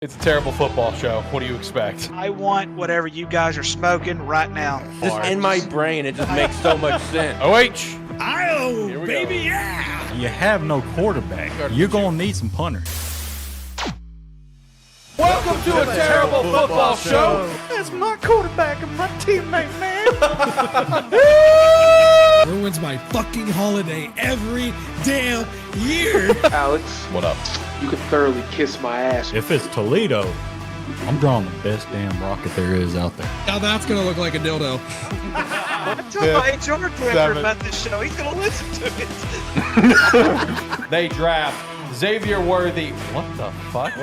It's a terrible football show. What do you expect? I want whatever you guys are smoking right now. Just in my brain, it just makes so much sense. OH! Oh, baby, yeah! You have no quarterback. You're going to need some punters. Welcome to a terrible football show. That's my quarterback and my teammate, man. Ruins my fucking holiday every damn year. Alex, What up? you can thoroughly kiss my ass. If it's Toledo, I'm drawing the best damn rocket there is out there. Now that's gonna look like a dildo. Tell my HR director 7. about this show. He's going to listen to it. They draft Xavier Worthy. What the fuck?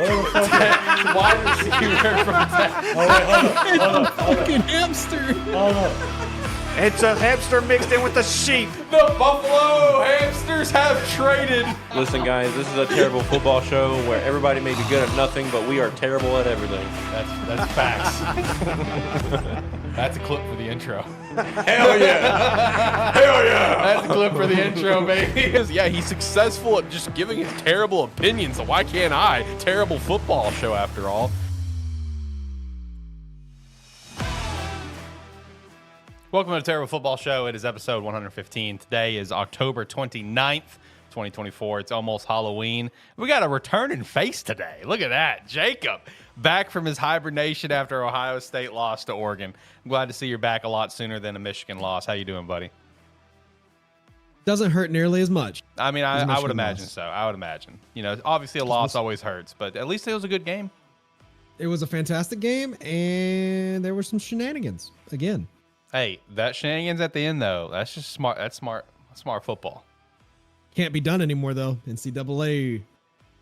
Wide receiver from Texas. Fucking hamster. It's a hamster mixed in with a sheep. The Buffalo Hamsters have traded. Listen, guys, this is a terrible football show where everybody may be good at nothing, but we are terrible at everything. That's facts. That's a clip for the intro. Hell yeah! Hell yeah! That's a clip for the intro, baby. Yeah, he's successful at just giving his terrible opinions, so why can't I? Terrible football show, after all. Welcome to the Terrible Football Show. It is episode 115. Today is October 29th, 2024. It's almost Halloween. We got a returning face today. Look at that. Jacob, back from his hibernation after Ohio State lost to Oregon. I'm glad to see you're back a lot sooner than a Michigan loss. How you doing, buddy? Doesn't hurt nearly as much. I mean, I would Michigan imagine loss. so. I would imagine. You know, obviously a loss always hurts, but at least it was a good game. It was a fantastic game, and there were some shenanigans again. Hey, that shenanigans at the end, though, that's just smart. That's smart football. Can't be done anymore though. NCAA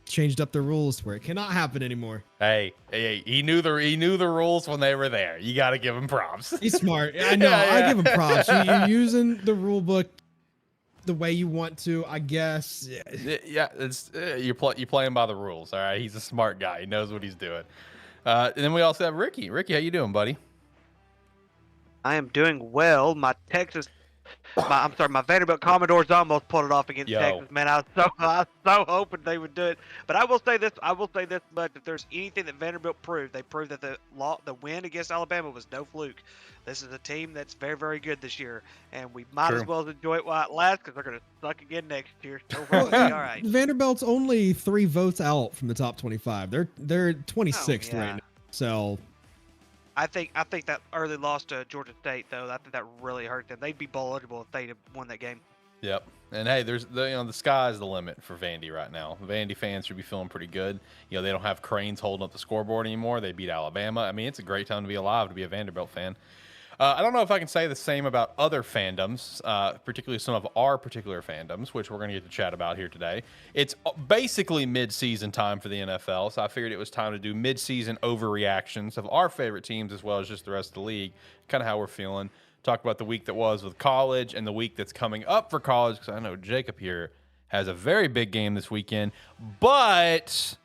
changed up the rules where it cannot happen anymore. Hey, he knew the rules when they were there. You got to give him props. He's smart. I know. Yeah. I give him props. You're using the rule book the way you want to, I guess. Yeah, it's you're playing by the rules. All right, he's a smart guy. He knows what he's doing. And then we also have Ricky. Ricky, how you doing, buddy? I am doing well. My Vanderbilt Commodores almost pulled it off against Texas. Man, I was so hoping they would do it. But I will say this much: if there's anything that Vanderbilt proved, they proved that the win against Alabama was no fluke. This is a team that's very, very good this year, and we might as well enjoy it while it lasts because they're going to suck again next year. So we'll be all right. Vanderbilt's only 3 votes out from the top 25. They're 26th right now. So I think that early loss to Georgia State, though, I think that really hurt them. They'd be bowl eligible if they'd have won that game. Yep. And hey, the sky's the limit for Vandy right now. Vandy fans should be feeling pretty good. You know, they don't have cranes holding up the scoreboard anymore. They beat Alabama. I mean, it's a great time to be alive to be a Vanderbilt fan. I don't know if I can say the same about other fandoms, particularly some of our particular fandoms, which we're going to get to chat about here today. It's basically mid-season time for the NFL, so I figured it was time to do mid-season overreactions of our favorite teams as well as just the rest of the league, kind of how we're feeling. Talk about the week that was with college and the week that's coming up for college, because I know Jacob here has a very big game this weekend, but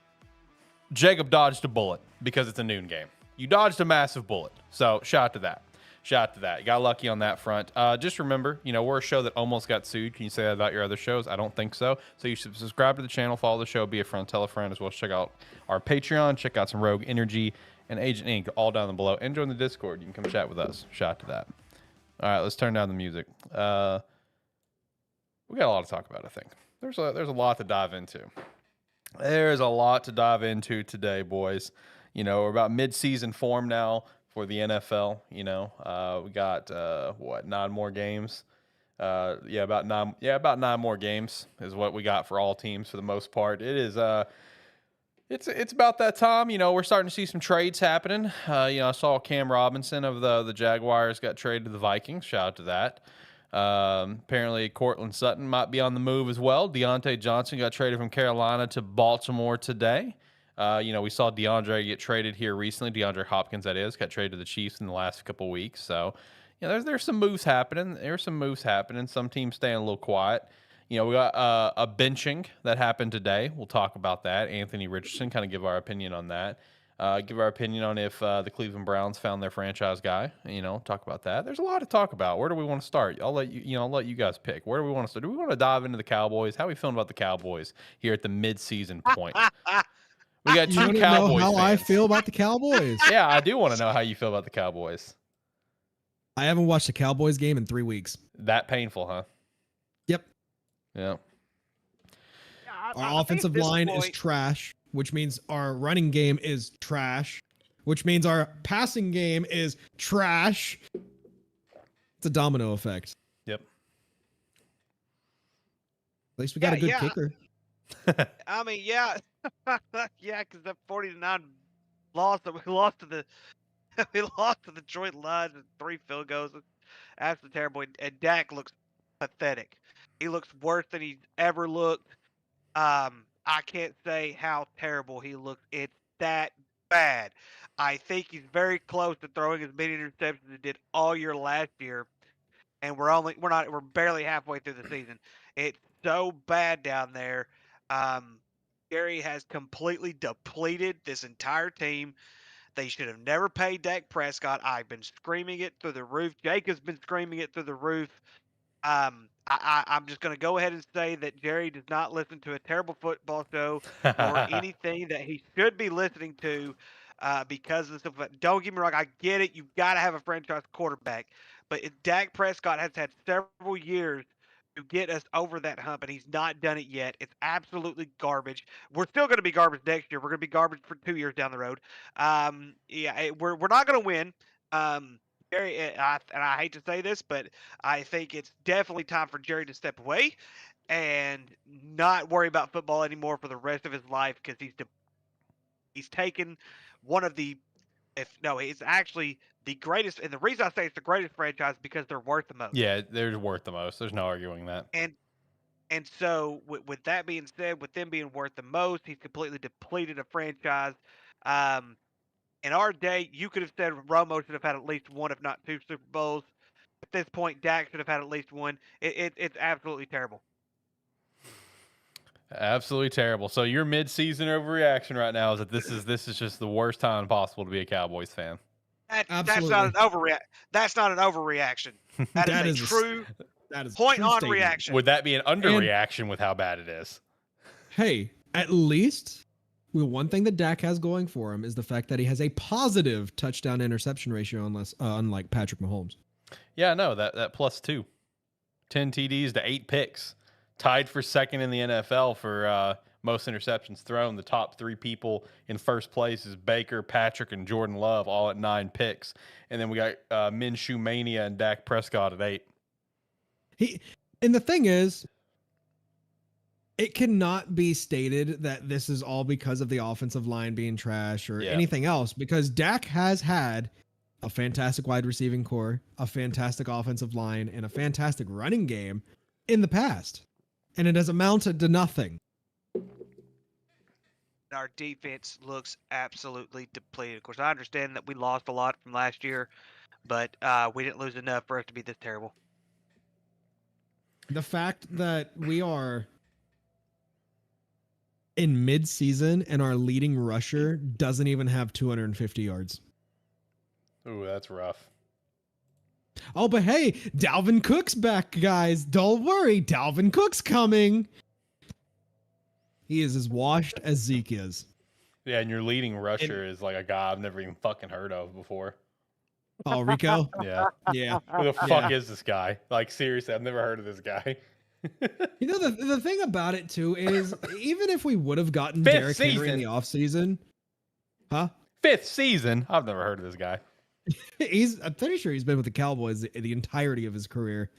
Jacob dodged a bullet because it's a noon game. You dodged a massive bullet, so shout out to that. Shout out to that. You got lucky on that front. Just remember, you know, we're a show that almost got sued. Can you say that about your other shows? I don't think so. So you should subscribe to the channel, follow the show, be a friend, tell a friend, as well as check out our Patreon, check out some Rogue Energy and Agent Inc. all down below. And join the Discord. You can come chat with us. Shout out to that. All right, let's turn down the music. We got a lot to talk about, I think. There's a lot to dive into. There's a lot to dive into today, boys. You know, we're about mid-season form now for the NFL. You know, we got 9 more games. About 9 more games is what we got for all teams for the most part. It is it's about that time. You know, we're starting to see some trades happening. I saw Cam Robinson of the Jaguars got traded to the Vikings. Shout out to that. Apparently Cortland Sutton might be on the move as well. Deontay Johnson got traded from Carolina to Baltimore today. We saw DeAndre get traded here recently. DeAndre Hopkins, that is, got traded to the Chiefs in the last couple of weeks. So, you know, there's some moves happening. Some teams staying a little quiet. You know, we got a benching that happened today. We'll talk about that. Anthony Richardson, kind of give our opinion on that. Give our opinion on if the Cleveland Browns found their franchise guy. You know, talk about that. There's a lot to talk about. Where do we want to start? I'll let you guys pick. Where do we want to start? Do we want to dive into the Cowboys? How are we feeling about the Cowboys here at the mid-season point? We got You two want to know Cowboys how I fans. feel about the Cowboys? Yeah, I do want to know how you feel about the Cowboys. I haven't watched a Cowboys game in 3 weeks. That painful, huh? Yep. Yeah. Our offensive line is trash, which means our running game is trash, which means our passing game is trash. It's a domino effect. Yep. At least we got a good kicker. I mean, yeah, yeah, because that 40-9 loss that we lost to the we lost to the Detroit Lions with 3 field goals. It's absolutely terrible. And Dak looks pathetic. He looks worse than he's ever looked. I can't say how terrible he looks. It's that bad. I think he's very close to throwing as many interceptions as he did all year last year. And we're barely halfway through the season. It's so bad down there. Gary has completely depleted this entire team. They should have never paid Dak Prescott. I've been screaming it through the roof. Jake has been screaming it through the roof. I'm just going to go ahead and say that Jerry does not listen to a terrible football show or anything that he should be listening to because of stuff. Don't get me wrong. I get it. You've got to have a franchise quarterback. But Dak Prescott has had several years to get us over that hump, and he's not done it yet. It's absolutely garbage. We're still going to be garbage next year. We're going to be garbage for 2 years down the road. We're not going to win. Jerry, and I hate to say this, but I think it's definitely time for Jerry to step away and not worry about football anymore for the rest of his life because he's taken one of the it's actually the greatest, and the reason I say it's the greatest franchise because they're worth the most. Yeah, they're worth the most. There's no arguing that. And so with that being said, with them being worth the most, he's completely depleted a franchise. In our day, you could have said Romo should have had at least one, if not 2 Super Bowls. At this point, Dak should have had at least one. It's absolutely terrible. Absolutely terrible. So your mid-season overreaction right now is that this is just the worst time possible to be a Cowboys fan. That's not an overreaction. That's not an overreaction. That is a true point-on reaction. Would that be an underreaction with how bad it is? Hey, at least one thing that Dak has going for him is the fact that he has a positive touchdown interception ratio, unlike Patrick Mahomes. Yeah, no, that +2. 10 TDs to 8 picks. Tied for second in the NFL for most interceptions thrown. The top 3 people in first place is Baker, Patrick, and Jordan Love, all at 9 picks. And then we got Minshew Mania and Dak Prescott at 8. And the thing is, it cannot be stated that this is all because of the offensive line being trash or anything else, because Dak has had a fantastic wide receiving core, a fantastic offensive line, and a fantastic running game in the past. And it has amounted to nothing. Our defense looks absolutely depleted. Of course, I understand that we lost a lot from last year, but we didn't lose enough for us to be this terrible. The fact that we are in mid-season and our leading rusher doesn't even have 250 yards. Ooh, that's rough. Oh, but hey, Dalvin Cook's back, guys. Don't worry, Dalvin Cook's coming. He is as washed as Zeke is. Yeah, and your leading rusher is like a guy I've never even fucking heard of before. Oh, Rico? Yeah. Yeah. Who the fuck is this guy? Like, seriously, I've never heard of this guy. You know, the thing about it, too, is even if we would have gotten Derrick Henry in the offseason. Huh? 5th season? I've never heard of this guy. I'm pretty sure he's been with the Cowboys the entirety of his career.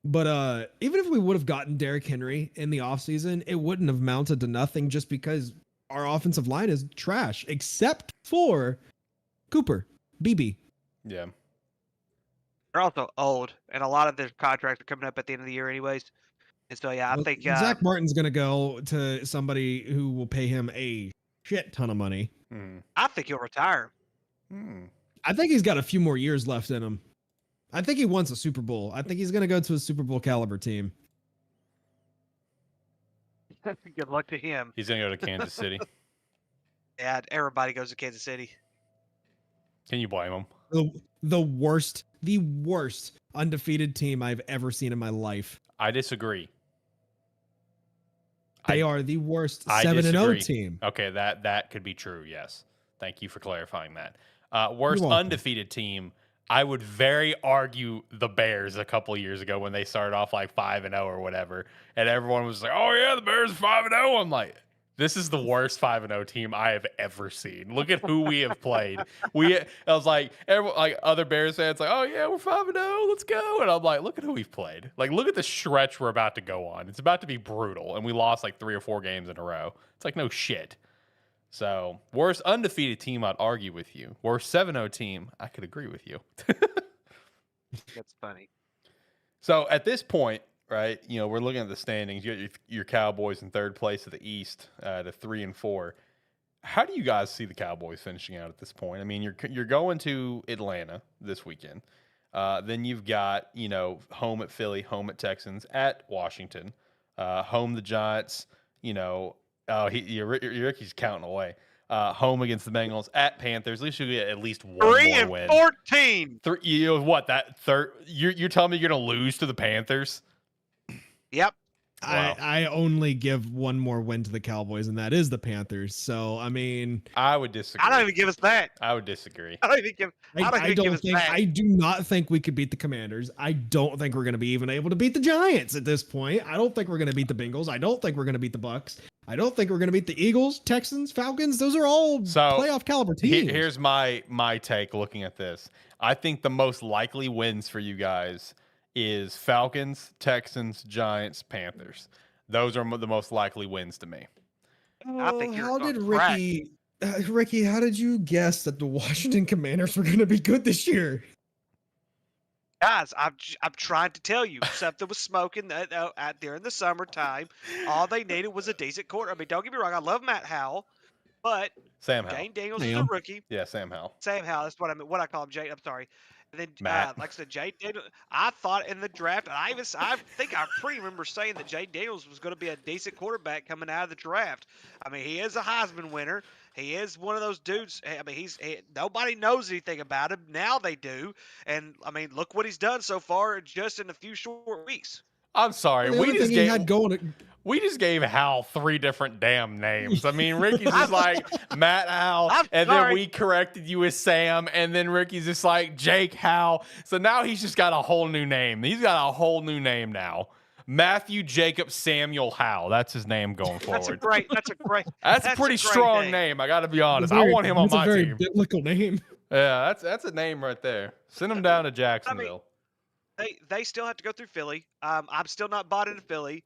But even if we would have gotten Derrick Henry in the offseason, it wouldn't have mounted to nothing just because our offensive line is trash, except for Cooper, BB. Yeah. They're also old, and a lot of their contracts are coming up at the end of the year anyways. And so, yeah, I think Zach Martin's going to go to somebody who will pay him a shit ton of money. I think he'll retire. I think he's got a few more years left in him. I think he wants a Super Bowl. I think he's going to go to a Super Bowl caliber team. Good luck to him. He's going to go to Kansas City. Yeah, everybody goes to Kansas City. Can you blame him? The worst undefeated team I've ever seen in my life. I disagree. They are the worst I 7-0 disagree. team. Okay, that could be true. Yes, thank you for clarifying that. Worst undefeated team. I would very argue the Bears a couple years ago when they started off like 5-0 or whatever, and everyone was like, "Oh yeah, the Bears are 5-0." I'm like, this is the worst 5-0 team I have ever seen. Look at who we have played. I was like, like other Bears fans, like, "Oh yeah, we're 5-0, let's go." And I'm like, look at who we've played. Like, look at the stretch we're about to go on. It's about to be brutal, and we lost like 3 or 4 games in a row. It's like no shit. So, worst undefeated team, I'd argue with you. Worst 7-0 team, I could agree with you. That's funny. So, at this point, right, we're looking at the standings. You got your Cowboys in 3rd place of the East to 3-4. How do you guys see the Cowboys finishing out at this point? I mean, you're going to Atlanta this weekend. Then you've got, home at Philly, home at Texans, at Washington, home the Giants, Ricky's counting away. Home against the Bengals, at Panthers. At least you get at least one more win. 3-14. What, that third? You're telling me you're gonna lose to the Panthers? Yep. Wow. I only give one more win to the Cowboys, and that is the Panthers. So I mean, I would disagree. I don't even give us that. I would disagree. I do not think we could beat the Commanders. I don't think we're going to be even able to beat the Giants at this point. I don't think we're going to beat the Bengals. I don't think we're going to beat the Bucks. I don't think we're going to beat the Eagles, Texans, Falcons. Those are all playoff caliber teams. Here's my take looking at this. I think the most likely wins for you guys is Falcons, Texans, Giants, Panthers. Those are the most likely wins to me. I think you're how did Ricky, how did you guess that the Washington Commanders were going to be good this year? Guys, I'm trying to tell you, something was smoking out there in the summertime. All they needed was a decent quarter. I mean, don't get me wrong, I love Matt Howell, but Sam Howell. Jane Daniels is a rookie. Yeah, Sam Howell. Sam Howell, that's what I call him, Jane. I'm sorry. And then, Matt. like I said, Jay Daniels, I thought in the draft, and I think I pretty remember saying that Jay Daniels was going to be a decent quarterback coming out of the draft. I mean, he is a Heisman winner. He is one of those dudes. I mean, nobody knows anything about him. Now they do. And, I mean, look what he's done so far just in a few short weeks. I'm sorry. We just gave Hal 3 different damn names. I mean, Ricky's just like Matt Howell, then we corrected you as Sam, and then Ricky's just like Jake Howell. So now he's just got a whole new name. He's got a whole new name now. Matthew Jacob Samuel Howell. That's his name going forward. That's a pretty strong name. I got to be honest. I want him on my team. That's a very biblical name. Yeah, that's a name right there. Send him down to Jacksonville. I mean, they still have to go through Philly. I'm still not bought into Philly.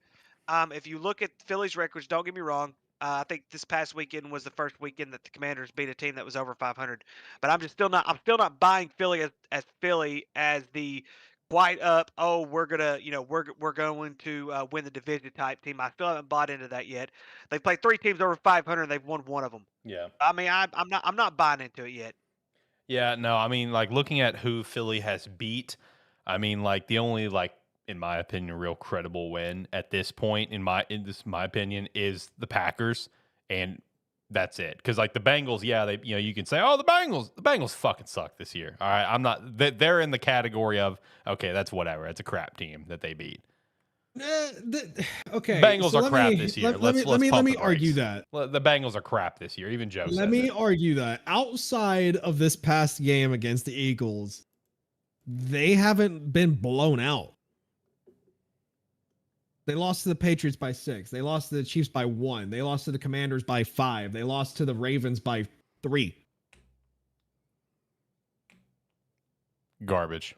If you look at Philly's records, don't get me wrong. I think this past weekend was the first weekend that the Commanders beat a team that was over 500. But I'm still not buying Philly as Philly as the quite up. Oh, we're gonna we're going to win the division type team. I still haven't bought into that yet. They played 3 teams over 500 and they've won one of them. Yeah. I mean, I'm not buying into it yet. Yeah. No. I mean, like looking at who Philly has beat. I mean, like the only in my opinion, real credible win at this point, in my opinion, is the Packers, and that's it. Because like the Bengals, yeah, they you can say, oh, the Bengals fucking suck this year. All right, I'm not. They're in the category of okay, that's whatever. It's a crap team that they beat. Okay, Bengals are crap this year. Let me argue that the Bengals are crap this year. Even Joe. Let me argue that outside of this past game against the Eagles, they haven't been blown out. They lost to the Patriots by 6. They lost to the Chiefs by 1. They lost to the Commanders by 5. They lost to the Ravens by 3. Garbage.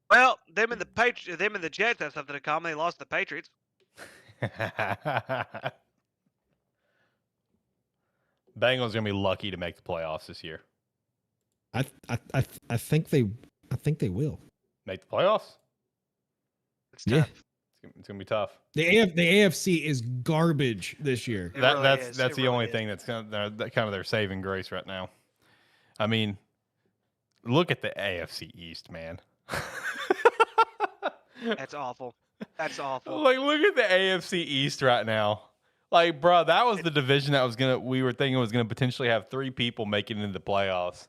Well, them and the Jets have something in common. They lost to the Patriots. Bengals gonna be lucky to make the playoffs this year. I think they will make the playoffs. It's tough. It's gonna be tough. The AFC is garbage this year. That's the only thing that's kind of their saving grace right now. I mean, look at the AFC East, man. That's awful. That's awful. Like, look at the AFC East right now. Like, bro, that was the division that we were thinking was gonna potentially have 3 people making it into the playoffs,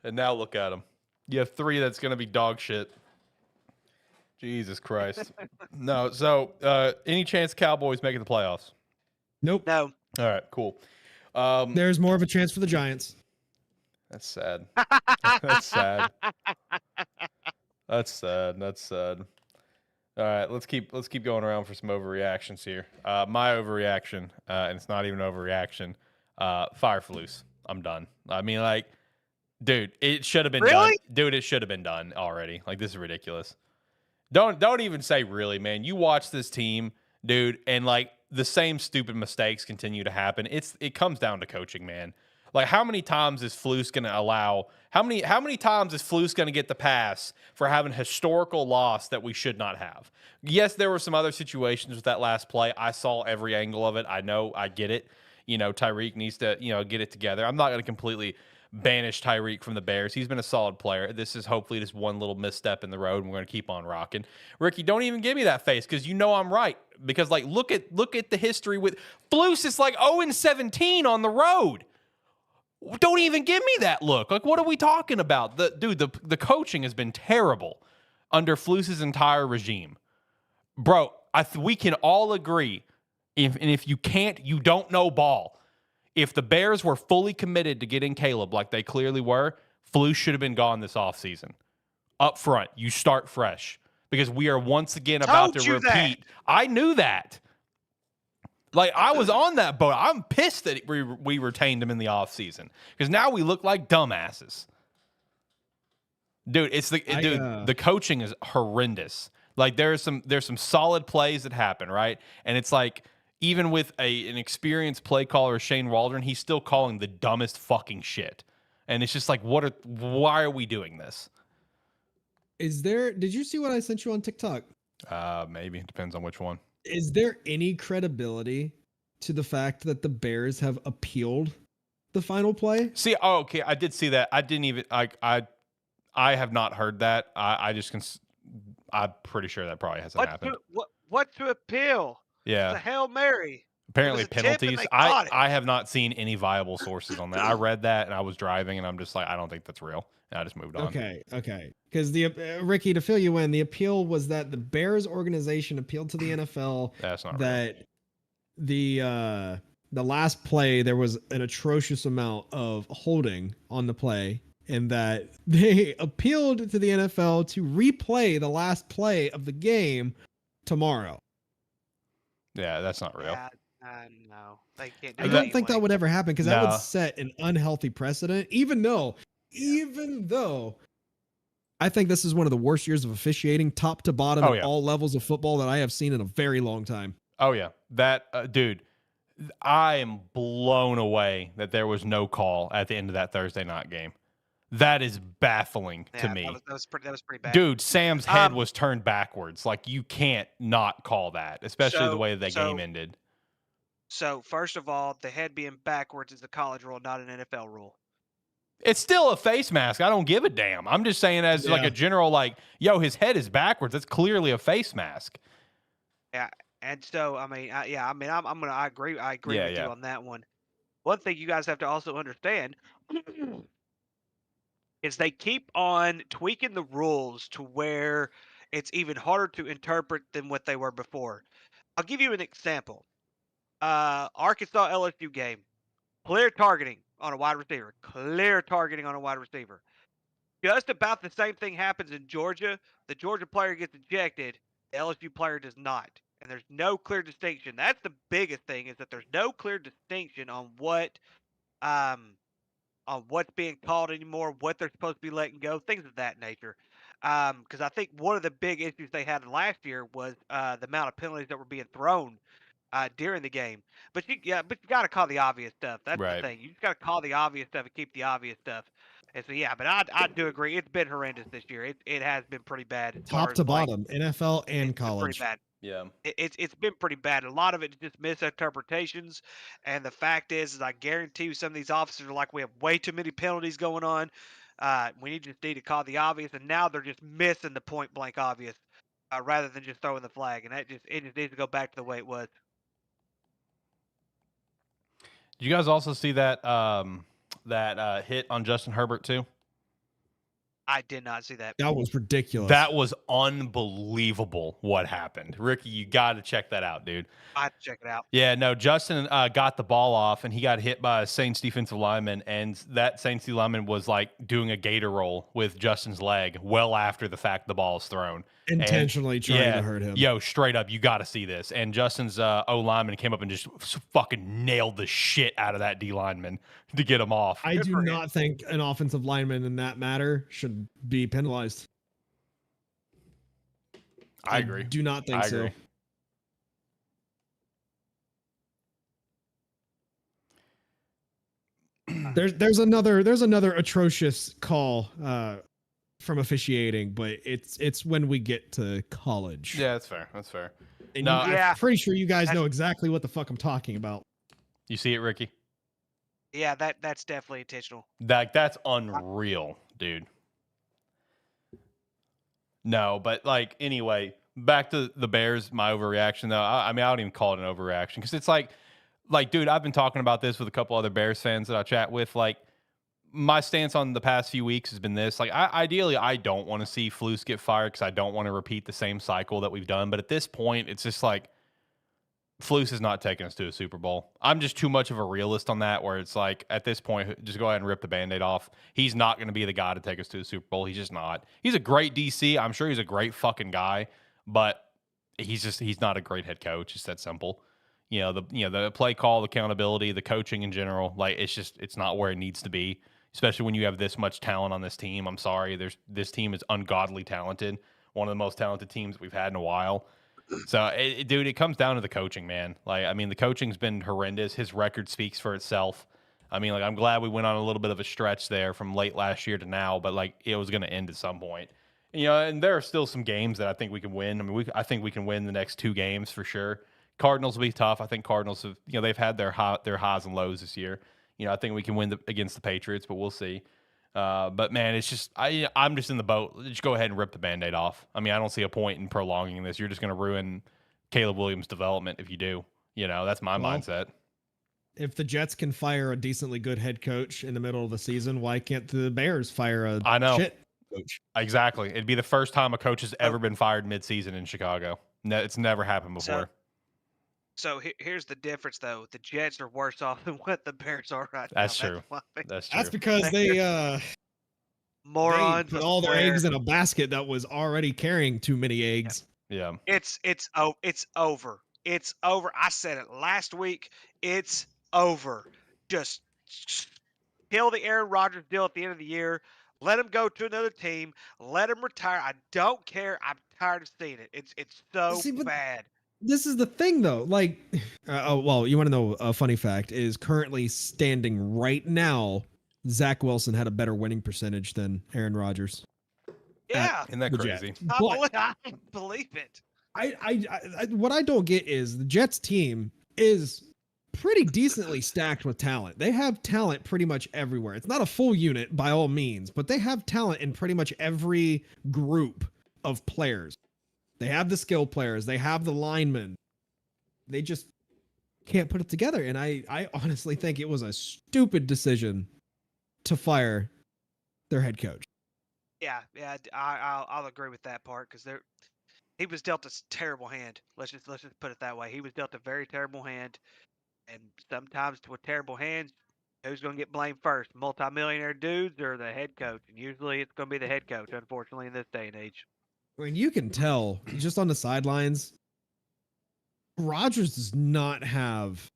and now look at them. You have 3 that's gonna be dog shit. Jesus Christ. No. So, any chance Cowboys making the playoffs? Nope. No. All right. Cool. There's more of a chance for the Giants. That's sad. That's sad. That's sad. That's sad. All right, let's keep going around for some overreactions here. My overreaction, and it's not even an overreaction. Fire Flus. I'm done. I mean, like, dude, it should have been done. Dude, it should have been done already. Like, this is ridiculous. Don't even say really, man. You watch this team, dude, and like the same stupid mistakes continue to happen. It comes down to coaching, man. Like, how many times is Flus going to allow? How many times is Flus going to get the pass for having historical loss that we should not have? Yes, there were some other situations with that last play. I saw every angle of it. I know, I get it. You know, Tyreek needs to, get it together. I'm not going to completely banish Tyreek from the Bears. He's been a solid player. This is hopefully just one little misstep in the road, and we're going to keep on rocking. Ricky, don't even give me that face because you know I'm right. Because like, look at the history with Flus. It's like 0-17 on the road. Don't even give me that look. Like, what are we talking about? The coaching has been terrible under Flus's entire regime. Bro, we can all agree, if you can't, you don't know ball. If the Bears were fully committed to getting Caleb like they clearly were, Flus should have been gone this offseason. Up front, you start fresh. Because we are once again about to repeat. I knew that. Like, I was on that boat. I'm pissed that we retained him in the offseason because now we look like dumbasses. Dude, the coaching is horrendous. Like, there's some solid plays that happen, right? And it's like, even with an experienced play caller, Shane Waldron, he's still calling the dumbest fucking shit. And it's just like, why are we doing this? Did you see what I sent you on TikTok? Maybe. It depends on which one. Is there any credibility to the fact that the Bears have appealed the final play? See, okay, I did see that. I didn't even I have not heard that. I'm pretty sure that probably hasn't happened. What to appeal? Yeah, it's a Hail Mary. Apparently penalties. I have not seen any viable sources on that. I read that and I was driving and I'm just like, I don't think that's real. And I just moved on. Okay. Because Ricky, to fill you in, the appeal was that the Bears organization appealed to the NFL. That's not that real. The last play there was an atrocious amount of holding on the play, and that they appealed to the NFL to replay the last play of the game tomorrow. Yeah, that's not real. No, they can't. I don't think that would ever happen because that would set an unhealthy precedent. Even though I think this is one of the worst years of officiating, top to bottom, at all levels of football that I have seen in a very long time. Oh yeah, that dude, I am blown away that there was no call at the end of that Thursday night game. That is baffling to me. That was pretty bad. Dude, Sam's head was turned backwards. Like, you can't not call that, especially the way that game ended. So, first of all, the head being backwards is a college rule, not an NFL rule. It's still a face mask. I don't give a damn. I'm just saying as like a general, like, yo, his head is backwards. That's clearly a face mask. Yeah, and so I mean, I agree with you on that one. One thing you guys have to also understand is they keep on tweaking the rules to where it's even harder to interpret than what they were before. I'll give you an example. Arkansas LSU game. Clear targeting on a wide receiver. Clear targeting on a wide receiver. Just about the same thing happens in Georgia. The Georgia player gets ejected. The LSU player does not. And there's no clear distinction. That's the biggest thing, is that there's no clear distinction on what's being called anymore, what they're supposed to be letting go, things of that nature. Because I think one of the big issues they had last year was the amount of penalties that were being thrown during the game. But you got to call the obvious stuff. That's the thing. You just got to call the obvious stuff and keep the obvious stuff. And so but I do agree. It's been horrendous this year. It has been pretty bad. Top to bottom, NFL and college. Pretty bad. Yeah. It's been pretty bad. A lot of it is just misinterpretations. And the fact is I guarantee you some of these officers are like, we have way too many penalties going on. We just need to call the obvious. And now they're just missing the point blank obvious rather than just throwing the flag. And it just needs to go back to the way it was. Did you guys also see that hit on Justin Herbert too? I did not see that. That was ridiculous. That was unbelievable what happened. Ricky, you got to check that out, dude. I have to check it out. Yeah, no, Justin got the ball off, and he got hit by a Saints defensive lineman, and that Saints lineman was like doing a gator roll with Justin's leg well after the fact the ball is thrown. Intentionally trying to hurt him. Yo, straight up, you got to see this. And Justin's O lineman came up and just fucking nailed the shit out of that D lineman to get him off. I do not think an offensive lineman in that matter should be penalized. I agree. Do not think I agree. so. There's another atrocious call from officiating, but it's when we get to college. Yeah, that's fair. That's fair. And No, I'm pretty sure you guys know exactly what the fuck I'm talking about. You see it, Ricky? Yeah, that's definitely intentional. That's unreal, dude. No, but like anyway, back to the Bears. My overreaction, though. I mean, I don't even call it an overreaction because it's like, dude, I've been talking about this with a couple other Bears fans that I chat with. Like, my stance on the past few weeks has been this. Like, ideally, I don't want to see Flus get fired because I don't want to repeat the same cycle that we've done. But at this point, it's just like, Flus is not taking us to a Super Bowl. I'm just too much of a realist on that, where it's like, at this point, just go ahead and rip the Band-Aid off. He's not going to be the guy to take us to a Super Bowl. He's just not. He's a great DC. I'm sure he's a great fucking guy, but he's not a great head coach. It's that simple. The play call, the accountability, the coaching in general, like it's not where it needs to be, especially when you have this much talent on this team. I'm sorry. This team is ungodly talented. One of the most talented teams we've had in a while. So, dude, it comes down to the coaching, man. Like, I mean, the coaching's been horrendous. His record speaks for itself. I mean, like, I'm glad we went on a little bit of a stretch there from late last year to now, but like, it was going to end at some point. And there are still some games that I think we can win. I mean, I think we can win the next 2 games for sure. Cardinals will be tough. I think Cardinals have, they've had their highs and lows this year. I think we can win against the Patriots, but we'll see. But man, it's just I'm just in the boat. Just go ahead and rip the Band-Aid off. I mean, I don't see a point in prolonging this. You're just going to ruin Caleb Williams' development if you do. That's my mindset. If the Jets can fire a decently good head coach in the middle of the season, why can't the Bears fire a shit coach? Exactly. It'd be the first time a coach has ever been fired mid-season in Chicago. No, it's never happened before. So here's the difference, though. The Jets are worse off than what the Bears are right That's now. True. That's true. That's because they morons put all their eggs in a basket that was already carrying too many eggs. Yeah. It's over. It's over. I said it last week. It's over. Just kill the Aaron Rodgers deal at the end of the year. Let him go to another team. Let him retire. I don't care. I'm tired of seeing it. It's so bad. This is the thing, though. Like, well, you want to know a funny fact? Is currently standing right now, Zach Wilson had a better winning percentage than Aaron Rodgers. Yeah, isn't that crazy? I believe it. I what I don't get is the Jets team is pretty decently stacked with talent. They have talent pretty much everywhere. It's not a full unit by all means, but they have talent in pretty much every group of players. They have the skill players. They have the linemen. They just can't put it together. And I honestly think it was a stupid decision to fire their head coach. Yeah, I'll agree with that part because he was dealt a terrible hand. Let's just put it that way. He was dealt a very terrible hand, and sometimes with terrible hands, who's going to get blamed first? Multimillionaire dudes or the head coach? And usually it's going to be the head coach, unfortunately, in this day and age. I mean, you can tell just on the sidelines, Rodgers does not have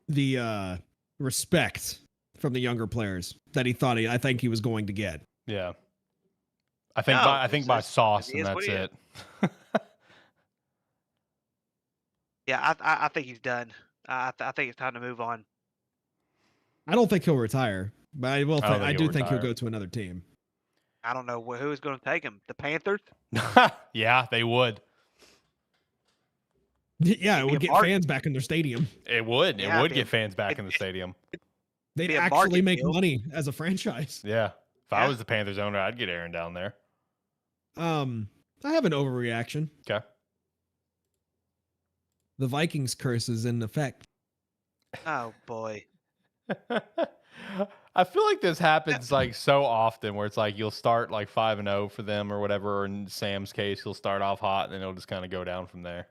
the respect from the younger players that I think he was going to get. Yeah. I think by sauce, and that's it. Yeah, I think he's done. I think it's time to move on. I don't think he'll retire, but I do think he'll go to another team. I don't know who's going to take him. The Panthers? Yeah, they would. Yeah, it would get fans back in their stadium. It would. It would get fans back in the stadium. They'd actually make money as a franchise. Yeah. If I was the Panthers owner, I'd get Aaron down there. I have an overreaction. Okay. The Vikings curse is in effect. Oh boy. I feel like this happens like so often where it's like you'll start like 5-0 for them or whatever. Or in Sam's case, he'll start off hot and then it'll just kind of go down from there.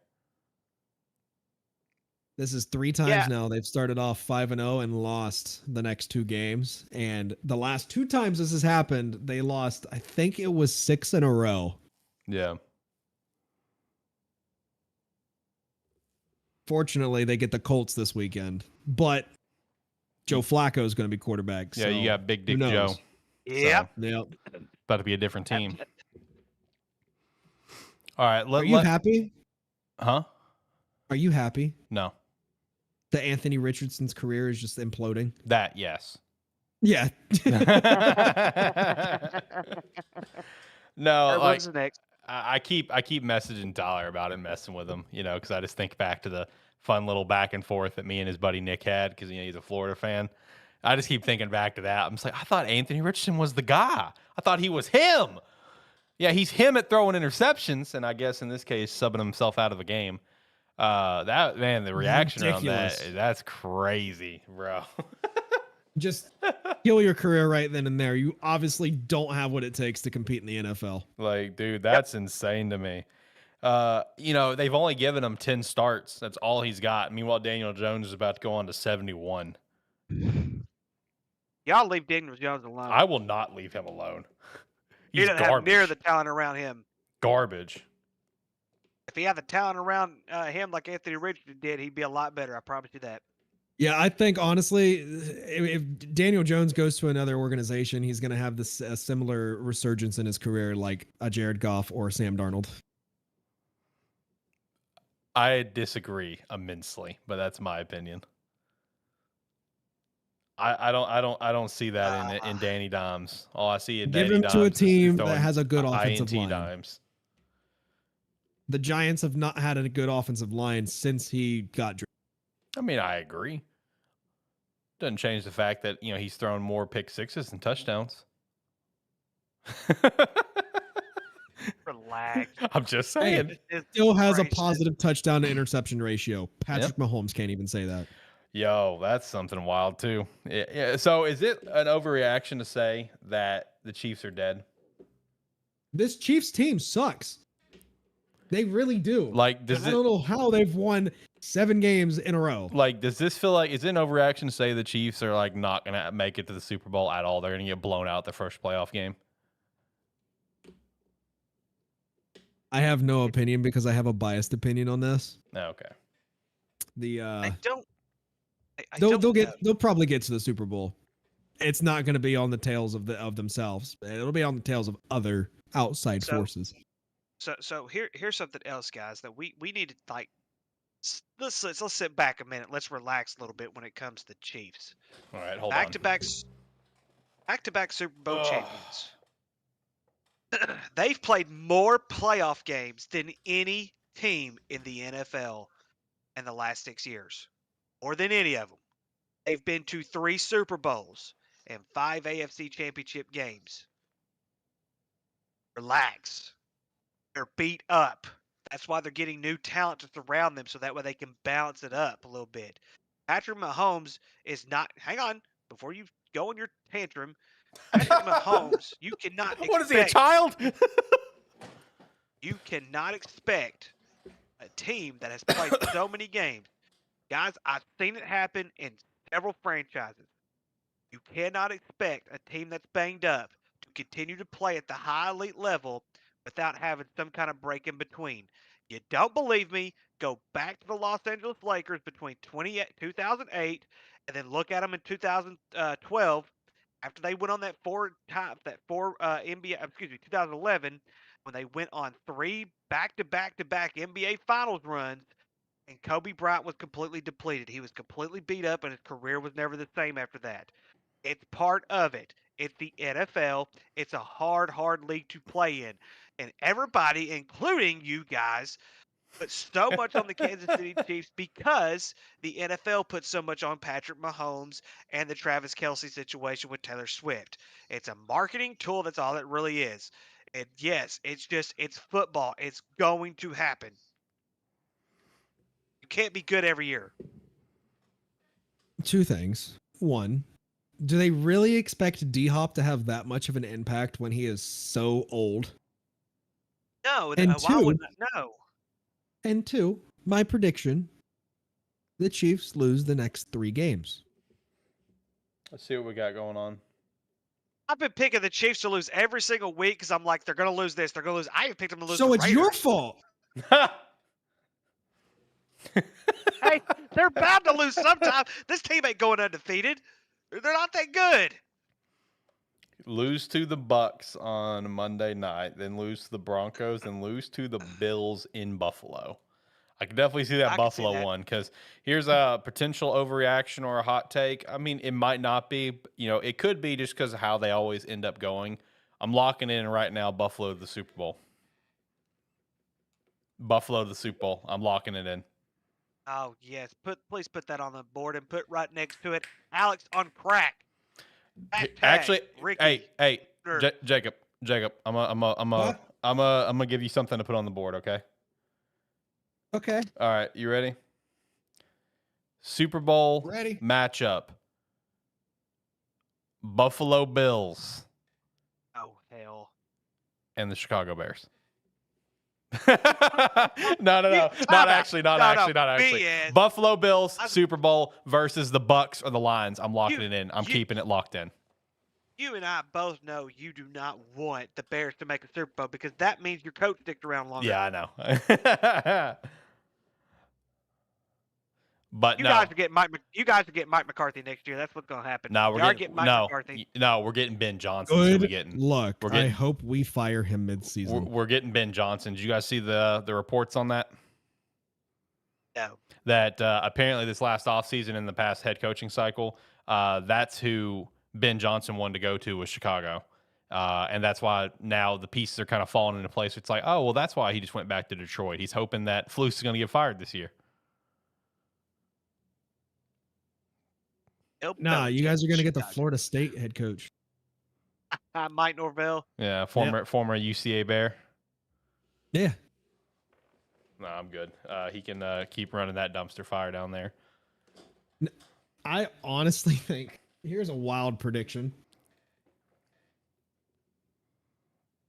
This is 3 times now. They've started off 5-0 and lost the next 2 games. And the last 2 times this has happened, they lost, I think it was 6 in a row. Yeah. Fortunately, they get the Colts this weekend. But Joe Flacco is going to be quarterback. Yeah, so you got Big Dick Joe. Yep. So, Yep. about to be a different team. All right. Are you happy? Huh? Are you happy? No. That Anthony Richardson's career is just imploding? That, yes. Yeah. No, like, What's next? I keep messaging Tyler about it, messing with him, you know, because I just think back to the fun little back and forth that me and his buddy Nick had, because he's a Florida fan. I just keep thinking back to that. I'm just like, I thought Anthony Richardson was the guy. I thought he was him. Yeah, he's him at throwing interceptions, and I guess in this case, subbing himself out of the game. That man, the reaction Ridiculous. around that's crazy, bro. Just kill your career right then and there. You obviously don't have what it takes to compete in the NFL. Like, dude, that's insane to me. You know, they've only given him 10 starts. That's all he's got. Meanwhile, Daniel Jones is about to go on to 71. Y'all leave Daniel Jones alone. I will not leave him alone. He He's doesn't have garbage. near the talent around him. Garbage. If he had the talent around him like Anthony Richardson did, he'd be a lot better. I promise you that. Yeah, I think honestly, if Daniel Jones goes to another organization, he's going to have this a similar resurgence in his career like a Jared Goff or Sam Darnold. I disagree immensely, but that's my opinion. I don't see that in Danny Dimes. All I see in Give Danny him Dimes to a is team throwing that has a good offensive INT line. Dimes. The Giants have not had a good offensive line since he got drafted. I mean, I agree. Doesn't change the fact that, you know, he's thrown more pick sixes than touchdowns. Relax. I'm just saying. Still has a positive touchdown to interception ratio. Patrick Mahomes can't even say that. Yo, that's something wild too. Yeah. So is it an overreaction to say that the Chiefs are dead? This Chiefs team sucks. They really do. Like, I don't know how they've won 7 games in a row. Like, does this feel like, is it an overreaction to say the Chiefs are like not going to make it to the Super Bowl at all? They're going to get blown out the first playoff game? I have no opinion because I have a biased opinion on this. Okay. They'll probably get to the Super Bowl. It's not going to be on the tails of themselves. It'll be on the tails of other outside forces. So here's something else, guys, that we need to like. Let's sit back a minute. Let's relax a little bit when it comes to the Chiefs. All right, hold on. Back-to-back Super Bowl champions. They've played more playoff games than any team in the NFL in the last 6 years, more than any of them. They've been to 3 Super Bowls and 5 AFC Championship games. Relax. They're beat up. That's why they're getting new talent to surround them so that way they can balance it up a little bit. Patrick Mahomes is not. Hang on. Before you go on your tantrum, Patrick Mahomes, you cannot expect. What is he, a child? You cannot expect a team that has played so many games. Guys, I've seen it happen in several franchises. You cannot expect a team that's banged up to continue to play at the high elite level without having some kind of break in between. You don't believe me? Go back to the Los Angeles Lakers between 2008 and then look at them in 2012 after they went on that 2011 when they went on 3 back-to-back NBA Finals runs and Kobe Bryant was completely depleted. He was completely beat up and his career was never the same after that. It's part of it. It's the NFL. It's a hard league to play in. And everybody, including you guys, put so much on the Kansas City Chiefs because the NFL put so much on Patrick Mahomes and the Travis Kelce situation with Taylor Swift. It's a marketing tool. That's all it really is. And yes, it's football. It's going to happen. You can't be good every year. 2 things. 1, do they really expect D-Hop to have that much of an impact when he is so old? No, And why two, would no? and two, my prediction: the Chiefs lose the next 3 games. Let's see what we got going on. I've been picking the Chiefs to lose every single week because I'm like, they're going to lose this. They're going to lose. I even picked them to lose So the it's Raiders. your fault. Hey, they're bound to lose sometime. This team ain't going undefeated. They're not that good. Lose to the Bucks on Monday night, then lose to the Broncos, then lose to the Bills in Buffalo. I can definitely see that I can see Buffalo that. one because here's a potential overreaction or a hot take. I mean, it might not be, but, it could be just because of how they always end up going. I'm locking in right now Buffalo to the Super Bowl. Buffalo to the Super Bowl. I'm locking it in. Oh yes, please put that on the board and put right next to it, Alex on crack. Actually, Ricky. hey, Jacob, I'm gonna give you something to put on the board, okay? Okay. All right, you ready? Super Bowl Ready. matchup. Buffalo Bills Oh hell. and the Chicago Bears. No. Not actually. BS. Buffalo Bills Super Bowl versus the Bucks or the Lions. I'm locking it in. I'm keeping it locked in. You and I both know you do not want the Bears to make a Super Bowl because that means your coach sticked around longer. Yeah, I know. But you guys are getting Mike McCarthy next year. That's what's going to happen. No, we're getting Mike McCarthy. No, we're getting Ben Johnson. Good luck. I hope we fire him mid-season. We're getting Ben Johnson. Did you guys see the reports on that? No. That apparently this last offseason in the past head coaching cycle, that's who Ben Johnson wanted to go to was Chicago. And that's why now the pieces are kind of falling into place. It's like, oh, well, that's why he just went back to Detroit. He's hoping that Flus is going to get fired this year. Nah, you guys are going to get the Florida State head coach. Mike Norvell. Yeah, former UCA Bear. Yeah. No, I'm good. He can keep running that dumpster fire down there. I honestly think, here's a wild prediction.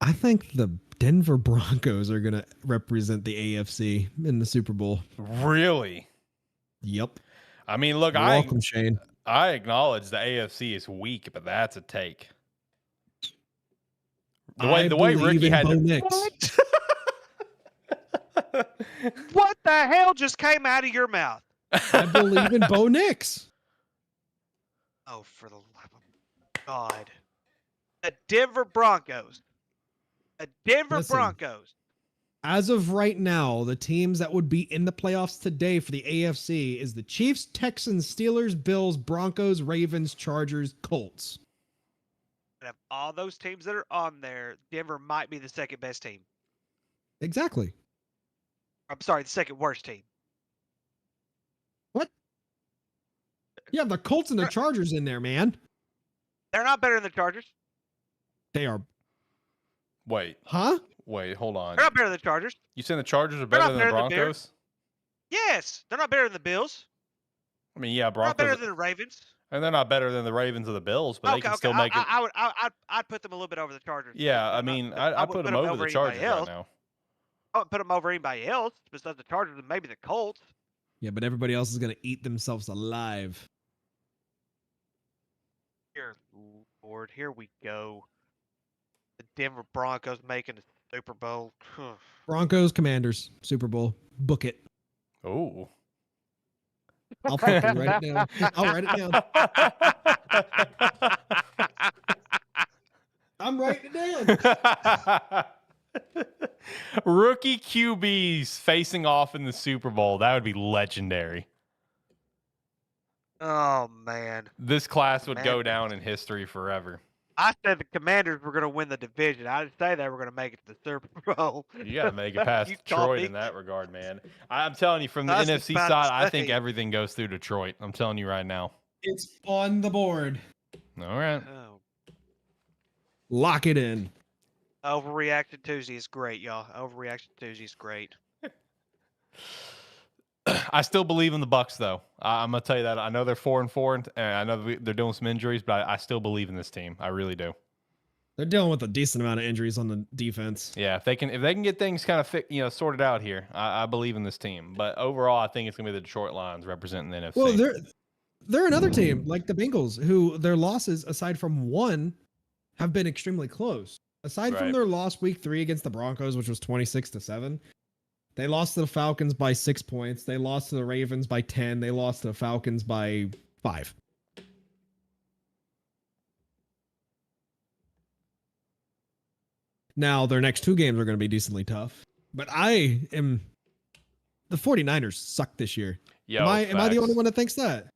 I think the Denver Broncos are going to represent the AFC in the Super Bowl. Really? Yep. I mean, look, You're welcome, Shane. I acknowledge the AFC is weak, but that's a take. The way Ricky had What the hell just came out of your mouth? I believe in Bo Nix. Oh, for the love of God. The Denver Broncos. Broncos. As of right now, the teams that would be in the playoffs today for the AFC is the Chiefs, Texans, Steelers, Bills, Broncos, Ravens, Chargers, Colts. And of all those teams that are on there, Denver might be the second best team. Exactly. I'm sorry, the second worst team. What? You have the Colts and the Chargers in there, man. They're not better than the Chargers. They are. Wait. Huh? Wait, hold on. They're not better than the Chargers. You saying the Chargers are better than the Broncos? Yes, they're not better than the Bills. I mean, yeah, Broncos. They're not better than the Ravens. And they're not better than the Ravens or the Bills, but they can still make it. I'd put them a little bit over the Chargers. Yeah, I mean, I'd put them over the Chargers right now. I wouldn't put them over anybody else besides the Chargers and maybe the Colts. Yeah, but everybody else is going to eat themselves alive. Dear Lord, here we go. The Denver Broncos making the Super Bowl. Broncos, Commanders, Super Bowl. Book it. Oh. I'll fucking write it down. I'll write it down. I'm writing it down. Rookie QBs facing off in the Super Bowl. That would be legendary. Oh, man. This class would go down in history forever. I said the Commanders were going to win the division. I didn't say they were going to make it to the Super Bowl. You got to make it past Detroit in that regard, man. I'm telling you, from the NFC side, I think everything goes through Detroit. I'm telling you right now. It's on the board. All right. Oh. Lock it in. Overreaction Tuesday is great, y'all. Overreaction Tuesday is great. I still believe in the Bucks, though. I'm gonna tell you that. I know they're 4-4, and I know they're doing some injuries, but I still believe in this team. I really do. They're dealing with a decent amount of injuries on the defense. Yeah, if they can get things kind of sorted out here, I believe in this team. But overall, I think it's gonna be the Detroit Lions representing the NFC. Well, they're another team like the Bengals, who their losses, aside from one, have been extremely close. Aside from their loss week 3 against the Broncos, which was 26-7, they lost to the Falcons by 6 points. They lost to the Ravens by 10. They lost to the Falcons by 5. Now, their next 2 games are going to be decently tough. But the 49ers suck this year. Am I the only one that thinks that?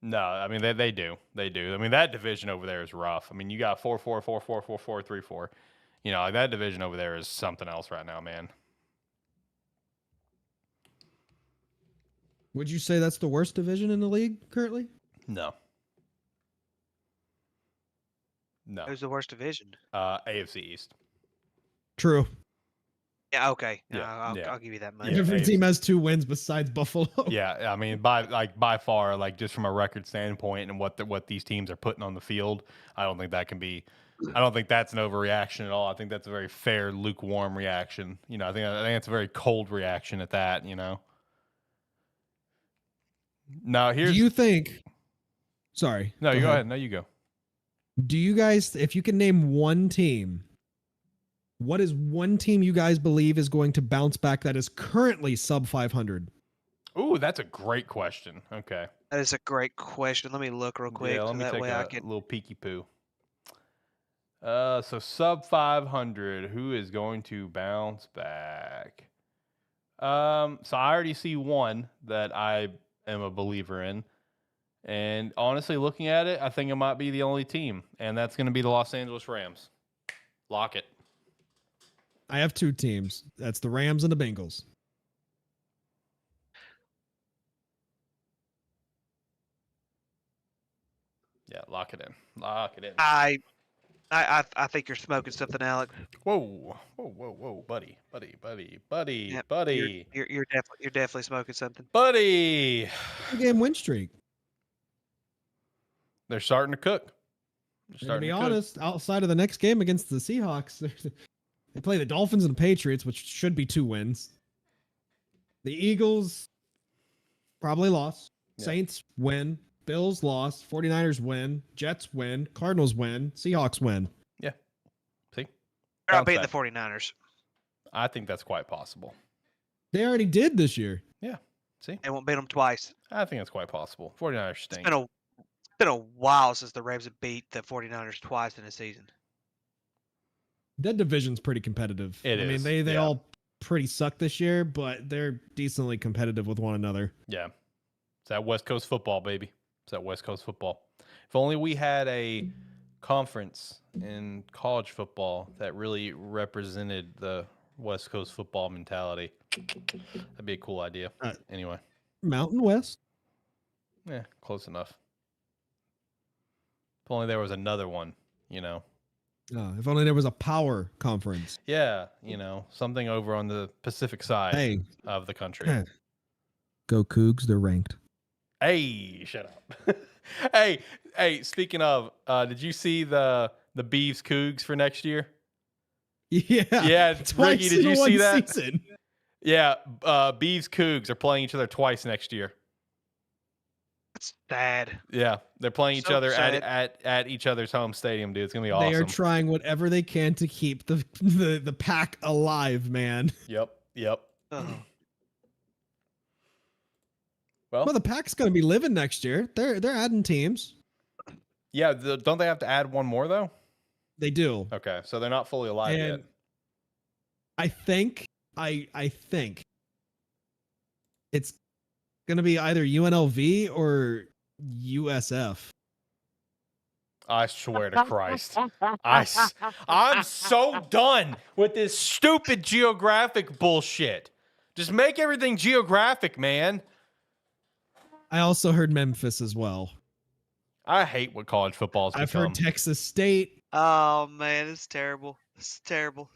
No, I mean they do. They do. I mean that division over there is rough. I mean you got 4-4, 4-4, 4-4, 3-4. You know, like that division over there is something else right now, man. Would you say that's the worst division in the league currently? No. No. Who's the worst division? AFC East. True. Yeah, okay. Yeah, I'll give you that much. Yeah, Every AFC. team has 2 wins besides Buffalo. Yeah, I mean by far, like just from a record standpoint and what these teams are putting on the field, I don't think that's an overreaction at all. I think that's a very fair, lukewarm reaction. You know, I think it's a very cold reaction at that, you know. Now here's Do you think Sorry. No, you go ahead. No, you go. Do you guys, if you can name one team, what is one team you guys believe is going to bounce back that is currently sub 500? Ooh, that's a great question. Okay. That is a great question. Let me look real quick. Yeah, let me that take way a I can. little peeky poo. So sub 500, who is going to bounce back? So I already see one that I am a believer in. And honestly, looking at it, I think it might be the only team, and that's going to be the Los Angeles Rams. Lock it. I have 2 teams. That's the Rams and the Bengals. Yeah, lock it in. Lock it in. I think you're smoking something, Alex. Whoa, buddy. Yep, Buddy. You're definitely smoking something. Buddy. 2-game win streak. They're starting to cook. To be honest, outside of the next game against the Seahawks, they play the Dolphins and the Patriots, which should be 2 wins. The Eagles probably lost. Yeah. Saints win. Bills lost. 49ers win. Jets win. Cardinals win. Seahawks win. Yeah. See? They're not beating the 49ers. I think that's quite possible. They already did this year. Yeah. See? They won't beat them twice. I think that's quite possible. 49ers stink. It's been a while since the Rams have beat the 49ers twice in a season. That division's pretty competitive. It I mean, is, they yeah. all pretty suck this year, but they're decently competitive with one another. Yeah. It's that West Coast football, baby. It's that West Coast football. If only we had a conference in college football that really represented the West Coast football mentality. That'd be a cool idea. Anyway. Mountain West? Yeah, close enough. If only there was another one, you know. If only there was a power conference. Yeah, you know, something over on the Pacific side of the country. Go Cougs, they're ranked. Hey, shut up. hey, speaking of, did you see the Beavs Cougs for next year? Yeah. Yeah, Ricky, did you see that? Season. Yeah, Beavs Cougs are playing each other twice next year. That's sad. Yeah, they're playing each other sad. at each other's home stadium, dude. It's gonna be awesome. They are trying whatever they can to keep the pack alive, man. Yep. Oh. Well, the pack's gonna be living next year. They're adding teams. Yeah, don't they have to add one more though? They do. Okay, so they're not fully alive yet. I think it's gonna be either UNLV or USF. I swear to Christ. I'm so done with this stupid geographic bullshit. Just make everything geographic, man. I also heard Memphis as well. I hate what college football's become. I've heard Texas State. Oh man, this is terrible. This is terrible.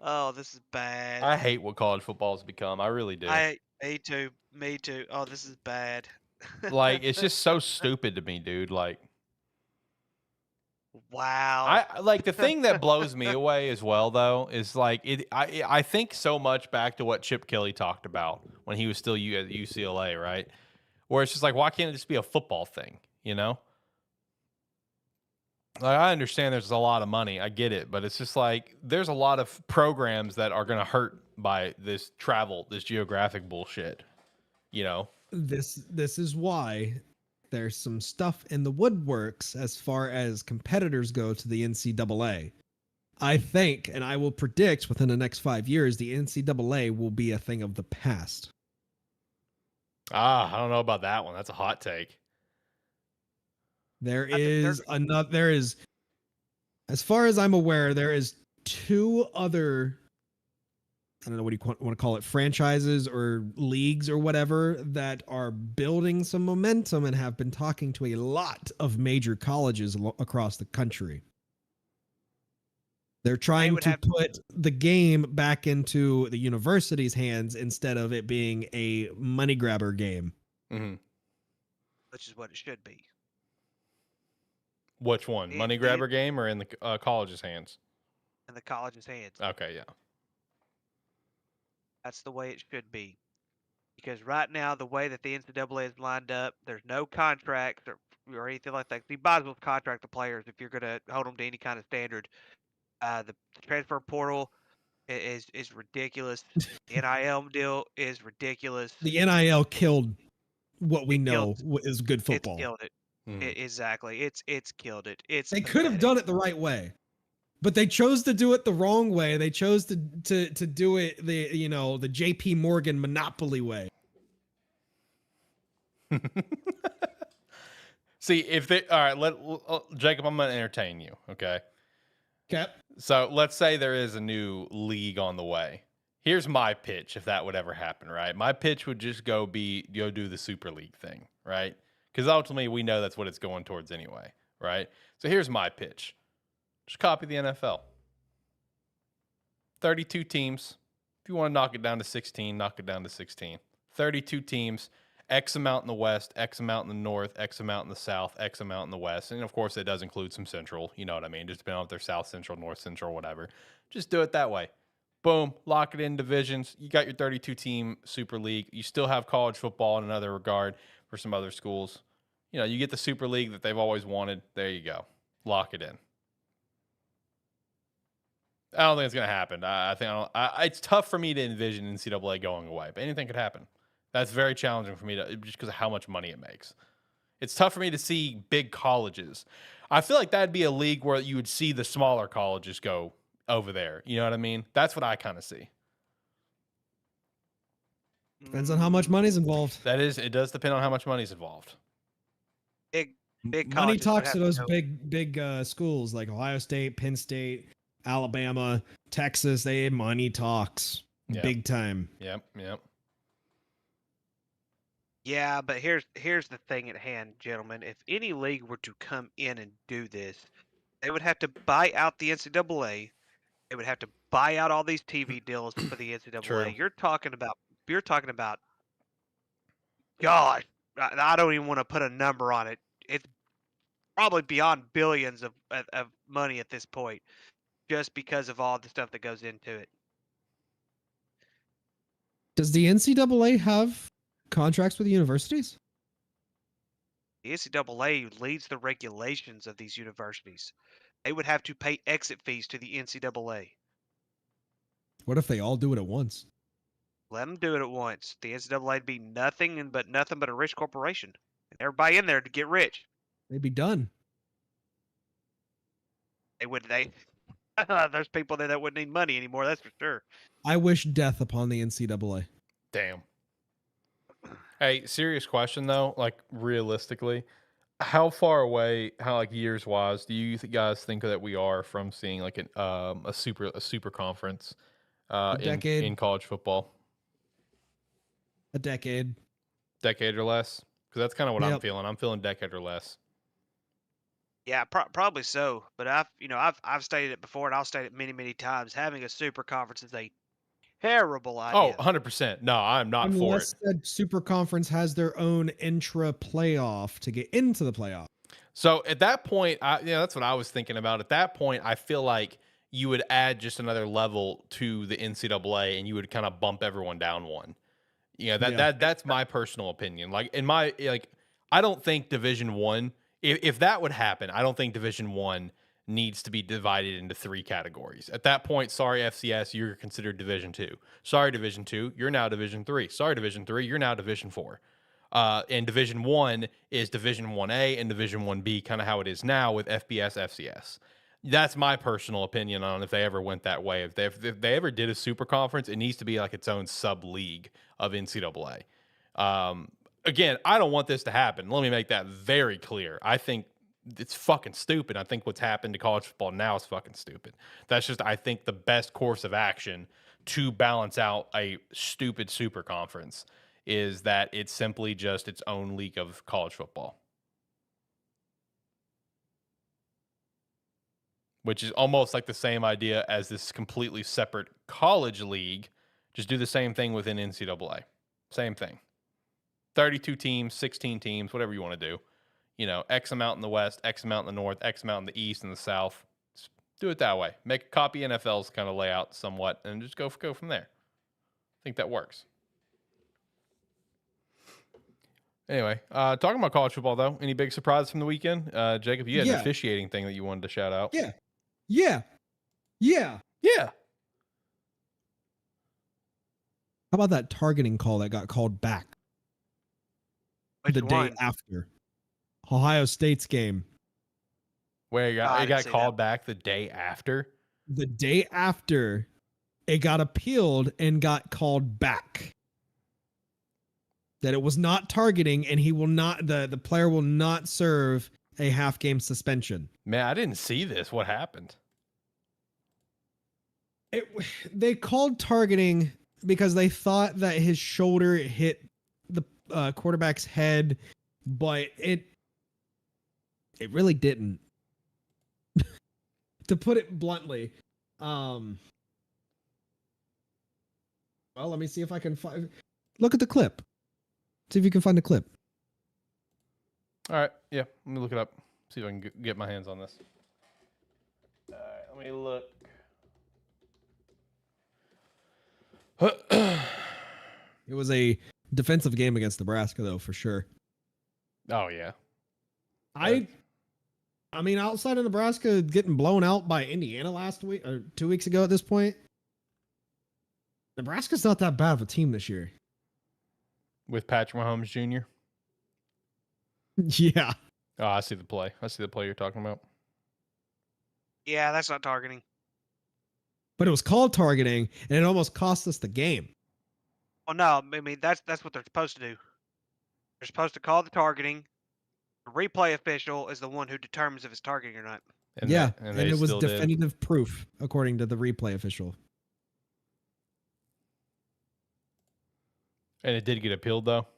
Oh, this is bad. I hate what college football's become. I really do. Me too. Me too. Oh, this is bad. Like, it's just so stupid to me, dude. Like, Wow. I like the thing that blows me away as well, though, is like I think so much back to what Chip Kelly talked about when he was still at UCLA, right? Where it's just like, why can't it just be a football thing, you know? Like, I understand there's a lot of money, I get it, but it's just like there's a lot of programs that are going to hurt by this travel, this geographic bullshit, you know? This is why there's some stuff in the woodworks as far as competitors go to the NCAA. I think, and I will predict within the next 5 years, the NCAA will be a thing of the past. I don't know about that one. That's a hot take. There is, as far as I'm aware, there is 2 other, I don't know what you want to call it, franchises or leagues or whatever, that are building some momentum and have been talking to a lot of major colleges across the country. They're trying to put the game back into the university's hands instead of it being a money grabber game. Mm-hmm. Which is what it should be. Which one? Money grabber game or in the college's hands? In the college's hands. Okay, yeah. That's the way it should be. Because right now, the way that the NCAA is lined up, there's no contracts or anything like that. You might as well contract the players if you're going to hold them to any kind of standard. The transfer portal is ridiculous. The NIL deal is ridiculous. The NIL killed what we know is good football. It's killed it. Exactly. It's killed it. They could have done it the right way, but they chose to do it the wrong way. They chose to do it the JP Morgan monopoly way. See, if they all right, Jacob, I'm going to entertain you, okay? Okay. So let's say there is a new league on the way. Here's my pitch if that would ever happen, right? My pitch would just go do the Super League thing, right? Because ultimately we know that's what it's going towards anyway, right? So here's my pitch. Just copy the NFL. 32 teams. If you want to knock it down to 16, knock it down to 16. 32 teams, X amount in the West, X amount in the North, X amount in the South, X amount in the West. And of course, it does include some Central. You know what I mean? Just depending on if they're South Central, North Central, whatever. Just do it that way. Boom, lock it in divisions. You got your 32-team Super League. You still have college football in another regard for some other schools. You know, you get the Super League that they've always wanted. There you go. Lock it in. I don't think it's going to happen. It's tough for me to envision NCAA going away, but anything could happen. That's very challenging for me just because of how much money it makes. It's tough for me to see big colleges. I feel like that'd be a league where you would see the smaller colleges go over there. You know what I mean? That's what I kind of see. Depends on how much money's involved. It does depend on how much money's involved. Big money talks to those big schools like Ohio State, Penn State, Alabama, Texas. Money talks big time. Yep. Yeah, but here's the thing at hand, gentlemen. If any league were to come in and do this, they would have to buy out the NCAA. They would have to buy out all these TV deals for the NCAA. True. You're talking about. Gosh, I don't even want to put a number on it. It's probably beyond billions of money at this point, just because of all the stuff that goes into it. Does the NCAA have contracts with the universities? The NCAA leads the regulations of these universities. They would have to pay exit fees to the NCAA. What if they all do it at once? Let them do it at once. The NCAA would be nothing but a rich corporation. Everybody in there to get rich. They'd be done. There's people there that wouldn't need money anymore, that's for sure. I wish death upon the NCAA. Damn. Hey, serious question though, like realistically, how far away, years wise, do you guys think that we are from seeing like a super conference in college football? A decade or less, because that's kind of what I'm feeling. I'm feeling decade or less. Yeah, probably so. But I've stated it before, and I'll state it many times. Having a super conference is a terrible Oh, idea. 100%. No, I'm not for it. Unless that super conference has their own intra playoff to get into the playoff. So at that point, that's what I was thinking about. At that point, I feel like you would add just another level to the NCAA, and you would kind of bump everyone down one. That's my personal opinion. Like I don't think Division One. If that would happen, I don't think Division One needs to be divided into 3 categories. At that point, sorry FCS, you're considered Division Two. Sorry Division Two, you're now Division Three. Sorry Division Three, you're now Division Four. And Division 1 is Division 1A and Division 1B, kind of how it is now with FBS, FCS. That's my personal opinion on if they ever went that way. If they ever did a super conference, it needs to be like its own sub-league of NCAA. Again, I don't want this to happen. Let me make that very clear. I think it's fucking stupid. I think what's happened to college football now is fucking stupid. That's just, I think, the best course of action to balance out a stupid super conference is that it's simply just its own league of college football. Which is almost like the same idea as this completely separate college league. Just do the same thing within NCAA. Same thing. 32 teams, 16 teams, whatever you want to do. X amount in the West, X amount in the North, X amount in the East and the South. Just do it that way. Make a copy NFL's kind of layout somewhat and just go from there. I think that works. Anyway, talking about college football, though, any big surprises from the weekend? Jacob, you had an officiating thing that you wanted to shout out. Yeah. How about that targeting call that got called back the day after Ohio State's game? Where it got called back the day after? The day after, it got appealed and got called back. That it was not targeting, and he will not. The player will not serve a half game suspension. Man, I didn't see this. What happened? They called targeting because they thought that his shoulder hit the quarterback's head, but it really didn't. To put it bluntly, well, let me see if I can find. Look at the clip. See if you can find the clip. All right. Yeah. Let me look it up. See if I can get my hands on this. All right. Let me look. It was a defensive game against Nebraska, though, for sure. Oh, yeah. I mean, outside of Nebraska getting blown out by Indiana last week or 2 weeks ago at this point, Nebraska's not that bad of a team this year. With Patrick Mahomes Jr.? Yeah. Oh, I see the play. I see the play you're talking about. Yeah, that's not targeting. But it was called targeting, and it almost cost us the game. Well, no, I mean, that's what they're supposed to do. They're supposed to call the targeting. The replay official is the one who determines if it's targeting or not. And it was definitive proof, according to the replay official. And it did get appealed, though?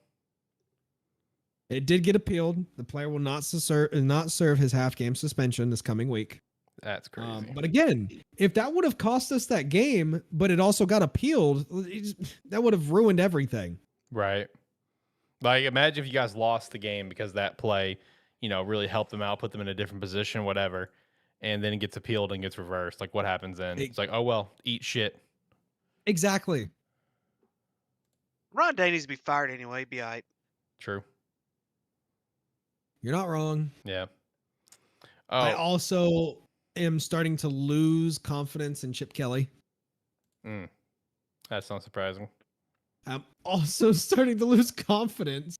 It did get appealed. The player will not serve his half-game suspension this coming week. That's crazy. But again, if that would have cost us that game, but it also got appealed, that would have ruined everything. Right. Like, imagine if you guys lost the game because that play, really helped them out, put them in a different position, whatever, and then it gets appealed and gets reversed. Like, what happens then? It's like, oh, well, eat shit. Exactly. Ron Day needs to be fired anyway. Be all right. True. You're not wrong. Yeah. Oh. I also am starting to lose confidence in Chip Kelly. That's not surprising. I'm also starting to lose confidence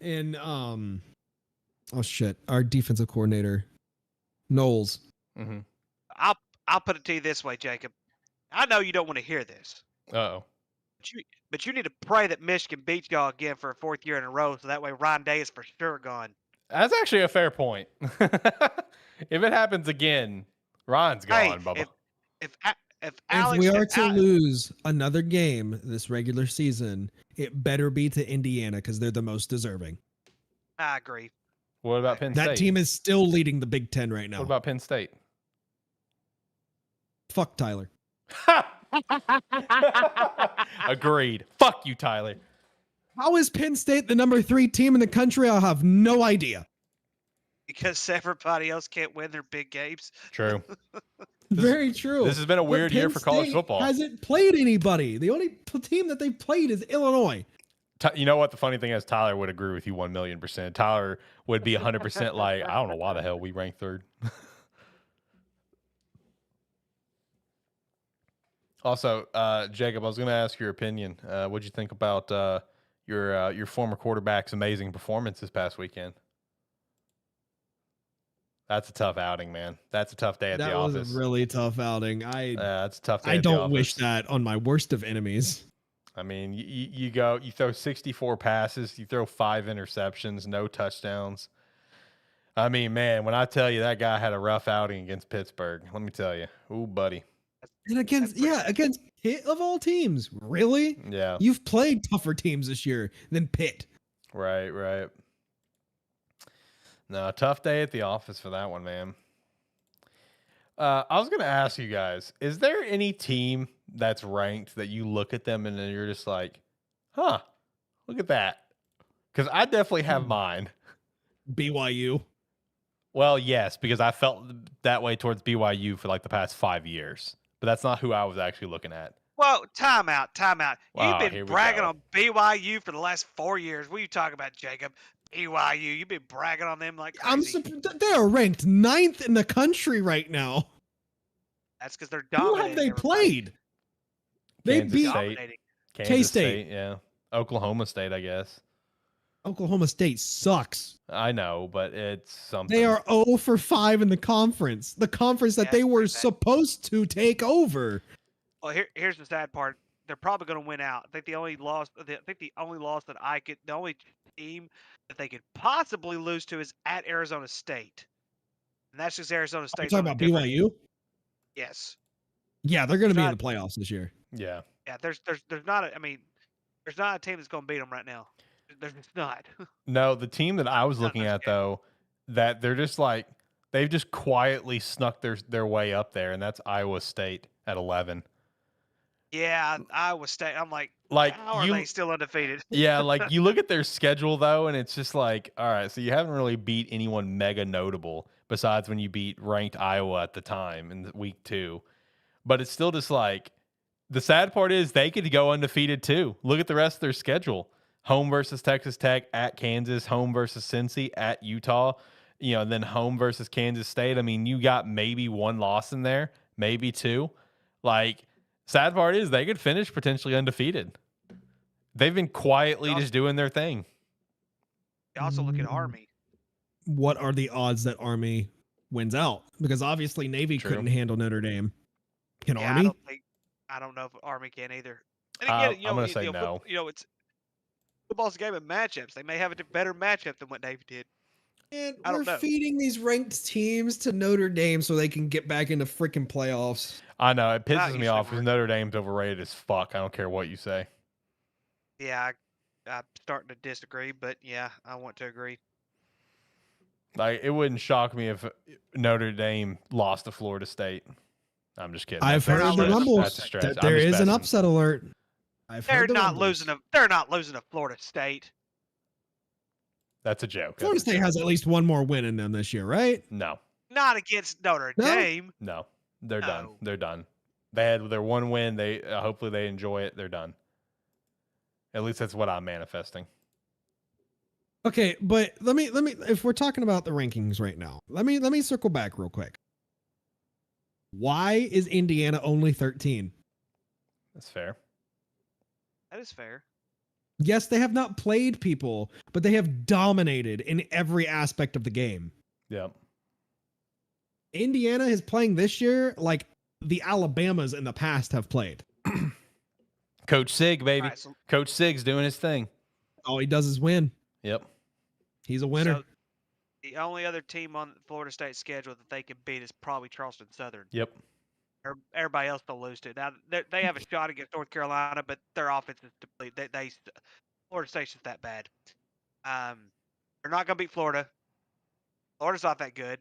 in our defensive coordinator, Knowles. Mm-hmm. I'll put it to you this way, Jacob. I know you don't want to hear this. Uh-oh. But you need to pray that Michigan beats y'all again for a 4th year in a row, so that way Ron Day is for sure gone. That's actually a fair point. If it happens again, Ron's gone, Bubba. If we are to lose another game this regular season, it better be to Indiana because they're the most deserving. I agree. What about Penn State? That team is still leading the Big Ten right now. What about Penn State? Fuck Tyler. Agreed. Fuck you, Tyler. How is Penn State the number 3 team in the country? I'll have no idea. Because everybody else can't win their big games. True. Very true. This has been a But weird year Penn for college State football. Hasn't played anybody. The only team that they've played is Illinois. You know what? The funny thing is, Tyler would agree with you 1,000,000%. Tyler would be 100% like, I don't know why the hell we ranked 3rd. Also, Jacob, I was going to ask your opinion. What'd you think about your former quarterback's amazing performance this past weekend? That's a tough outing, man. That's a tough day at the office. That was a really tough outing. That's a tough day I at the don't wish office. that on my worst of enemies. I mean, you throw 64 passes, you throw 5 interceptions, no touchdowns. I mean, man, when I tell you that guy had a rough outing against Pittsburgh, let me tell you. Ooh, buddy. And against Pitt of all teams. Really? Yeah. You've played tougher teams this year than Pitt. Right. No, tough day at the office for that one, man. I was going to ask you guys, is there any team that's ranked that you look at them and then you're just like, huh, look at that? Because I definitely have mine. BYU. Well, yes, because I felt that way towards BYU for like the past 5 years. But that's not who I was actually looking at. Well, time out. Wow, You've here been we bragging go. on BYU for the last 4 years. What are you talking about, Jacob? BYU. You've been bragging on them like crazy. They're ranked 9th in the country right now. That's because they're Who dominating. have they everybody. played? They Kansas beat State. Dominating. Kansas K-State. Yeah. Oklahoma State, I guess. Oklahoma State sucks. I know, but it's something. They are 0 for 5 in the conference. The conference that they were supposed to take over. Well, here's the sad part. They're probably going to win out. I think the only loss that the only team that they could possibly lose to is at Arizona State, and that's just Arizona State. Talking about BYU? Yes. Yeah, they're going to be in the playoffs this year. Yeah. Yeah. There's not a team that's going to beat them right now. There's just not. No, the team that I was looking at though, that they're just like they've just quietly snuck their way up there, and that's Iowa State at 11. Yeah, Iowa State. I'm like how are they still undefeated? Yeah, like you look at their schedule though, and it's just like, all right, so you haven't really beat anyone mega notable besides when you beat ranked Iowa at the time in week 2. But it's still just like the sad part is they could go undefeated too. Look at the rest of their schedule. Home versus Texas Tech, at Kansas, home versus Cincy, at Utah, and then home versus Kansas State. I mean, you got maybe 1 loss in there, maybe 2. Like, sad part is they could finish potentially undefeated. They've been quietly just doing their thing. You also look at Army. What are the odds that Army wins out? Because obviously Navy couldn't handle Notre Dame. Can Army? I don't know if Army can either. And again, I'm going to say no. It's football's a game of matchups. They may have a better matchup than what Navy did. And I don't know. we're feeding these ranked teams to Notre Dame so they can get back into freaking playoffs. I know. It pisses me off because Notre Dame's overrated as fuck. I don't care what you say. Yeah, I'm starting to disagree, but yeah, I want to agree. Like, it wouldn't shock me if Notre Dame lost to Florida State. I'm just kidding. I've heard the rumbles that there is an upset alert. They're not losing to Florida State. That's a joke. Florida State has at least 1 more win in them this year, right? No. Not against Notre Dame. No. They're done. They're done. They had their 1 win. They hopefully they enjoy it. They're done. At least that's what I'm manifesting. Okay, but let me if we're talking about the rankings right now, let me circle back real quick. Why is Indiana only 13? That's fair. That is fair. Yes, they have not played people, but they have dominated in every aspect of the game. Yep. Indiana is playing this year like the Alabamas in the past have played. Coach Sig, baby. Right, so Coach Sig's doing his thing. All he does is win. Yep. He's a winner. So the only other team on Florida State's schedule that they can beat is probably Charleston Southern. Yep. Everybody else they'll lose to. Now they have a shot against North Carolina, but their offense is complete. Florida State's just that bad. They're not going to beat Florida. Florida's not that good,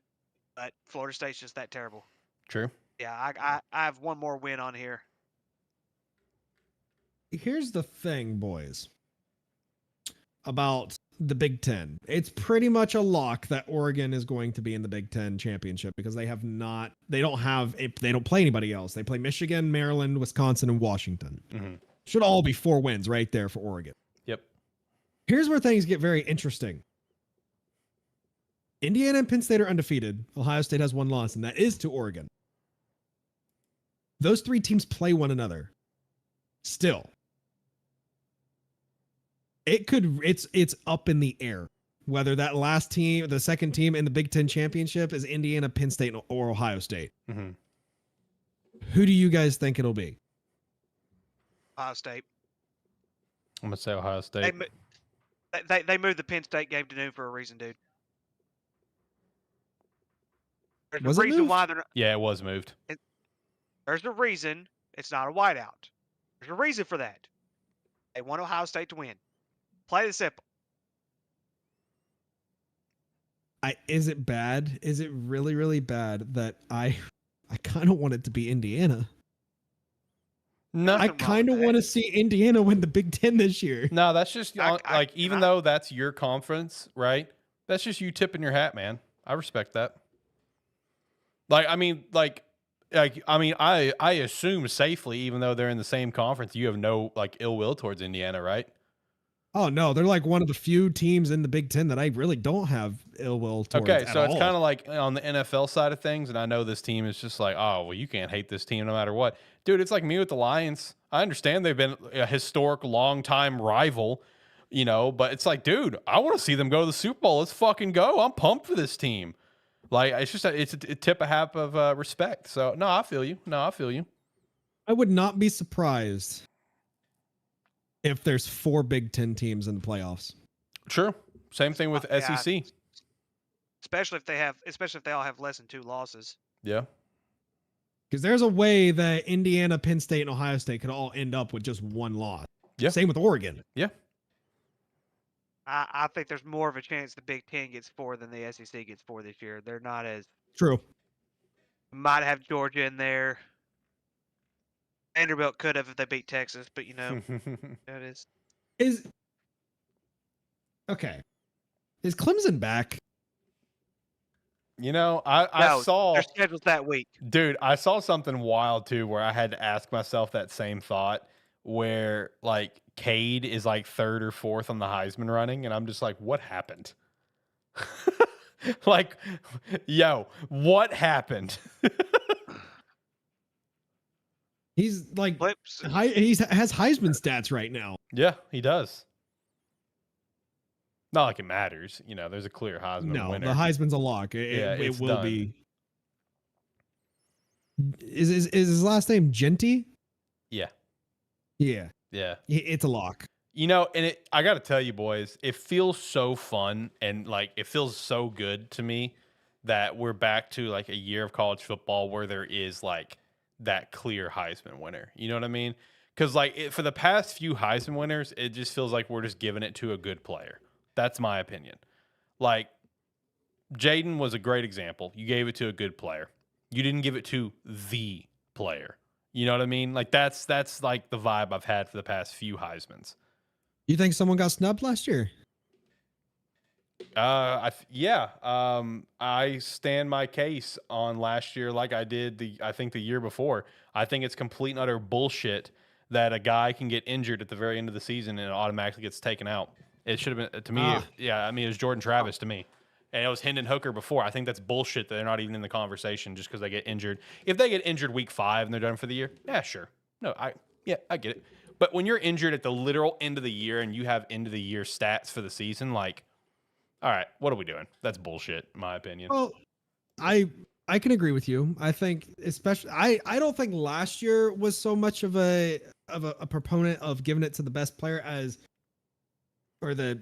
but Florida State's just that terrible. True. Yeah, I have 1 more win on here. here's the thing, boys, about the Big Ten. It's pretty much a lock that Oregon is going to be in the Big Ten championship because they don't play anybody else. They play Michigan, Maryland, Wisconsin, and Washington. Mm-hmm. Should all be 4 wins right there for Oregon. Yep. Here's where things get very interesting. Indiana and Penn State are undefeated. Ohio State has 1 loss, and that is to Oregon. Those 3 teams play one another. Still, it's up in the air whether that last team, the second team in the Big Ten championship, is Indiana, Penn State, or Ohio State. Mm-hmm. Who do you guys think it'll be? Ohio State. I'm gonna say Ohio State. They moved the Penn State game to noon for a reason, dude. There's a reason why they're not. Yeah, it was moved. There's a reason it's not a whiteout. There's a reason for that. They want Ohio State to win. Play the simple. Is it bad? Is it really, really bad that I kind of want it to be Indiana? I kind of want to see Indiana win the Big Ten this year. No, that's just even though that's your conference, right? That's just you tipping your hat, man. I respect that. I assume safely, even though they're in the same conference, you have no ill will towards Indiana, right? Oh no, they're like one of the few teams in the Big Ten that I really don't have ill will towards. Okay, so it's kind of like on the NFL side of things, and I know this team is just like, oh well, you can't hate this team no matter what, dude. It's like me with the Lions. I understand they've been a historic, long-time rival, but it's like, dude, I want to see them go to the Super Bowl. Let's fucking go. I'm pumped for this team. It's a tip a hat of respect. So no, I feel you. I would not be surprised if there's 4 Big Ten teams in the playoffs. True. Same thing with SEC. Especially if they all have less than 2 losses. Yeah. Because there's a way that Indiana, Penn State, and Ohio State could all end up with just 1 loss. Yeah. Same with Oregon. Yeah. I think there's more of a chance the Big Ten gets 4 than the SEC gets 4 this year. They're not as true. Might have Georgia in there. Vanderbilt could have if they beat Texas, but it is. Okay. Is Clemson back? I saw their schedule's that week. Dude, I saw something wild too where I had to ask myself that same thought where Cade is 3rd or 4th on the Heisman running, and I'm just like, what happened? What happened? He's he has Heisman stats right now. Yeah, he does. Not like it matters. There's a clear Heisman winner. The Heisman's a lock. It will be. Is his last name Genty? Yeah. Yeah. Yeah. It's a lock. I got to tell you, boys, it feels so fun and it feels so good to me that we're back to a year of college football where there is that clear Heisman winner. You know what I mean? Because for the past few Heisman winners, it just feels like we're just giving it to a good player. That's my opinion. Jaden was a great example. You gave it to a good player. You didn't give it to the player. You know what I mean? That's the vibe I've had for the past few Heismans. You think someone got snubbed last year? I stand my case on last year like I did the year before. I think it's complete and utter bullshit that a guy can get injured at the very end of the season and it automatically gets taken out. It should have been, to me, it was Jordan Travis to me. And it was Hendon Hooker before. I think that's bullshit that they're not even in the conversation just because they get injured. If they get injured week 5 and they're done for the year, yeah, sure. No, I get it. But when you're injured at the literal end of the year and you have end of the year stats for the season, all right, what are we doing? That's bullshit, in my opinion. Well, I can agree with you. I think especially I don't think last year was so much of a proponent of giving it to the best player or the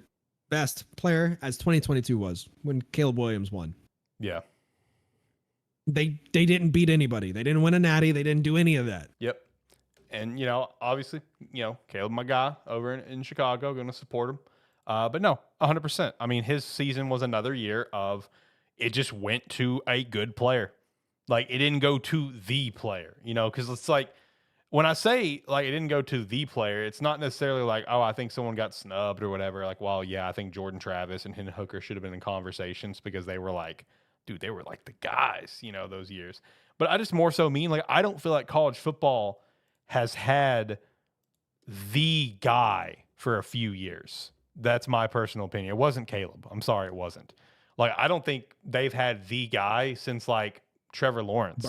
best player as 2022 was when Caleb Williams won. Yeah. They didn't beat anybody. They didn't win a natty. They didn't do any of that. Yep. And, obviously, Caleb, my guy over in Chicago, going to support him. But no, 100%. I mean, his season was another year of it just went to a good player. It didn't go to the player, because it's when I say like it didn't go to the player, it's not necessarily like, oh, I think someone got snubbed or whatever. Like, well, yeah, I think Jordan Travis and Hendon Hooker should have been in conversations because they were like, dude, they were like the guys, those years. But I just more so mean like I don't feel like college football has had the guy for a few years. That's my personal opinion. It wasn't Caleb. I'm sorry, it wasn't. Like I don't think they've had the guy since like Trevor Lawrence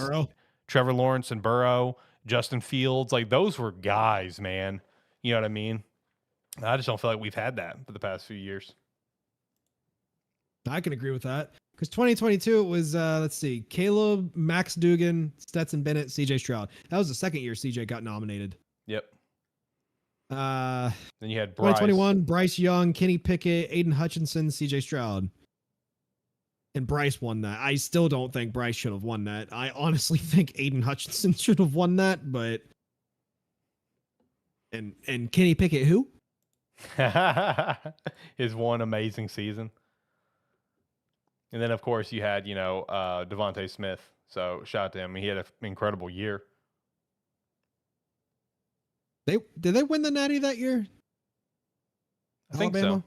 and Burrow. Justin Fields, like those were guys, man. You know what I mean? I just don't feel like we've had that for the past few years. I can agree with that. Because 2022, it was, let's see, Caleb, Max Dugan, Stetson Bennett, CJ Stroud. That was the second year CJ got nominated. Yep. Then you had Bryce. 2021, Bryce Young, Kenny Pickett, Aiden Hutchinson, CJ Stroud. And Bryce won that. I still don't think Bryce should have won that. I honestly think Aiden Hutchinson should have won that, but and Kenny Pickett, who? His one amazing season. And then of course you had, Devontae Smith. So shout out to him. He had an incredible year. Did they win the Natty that year? I think so.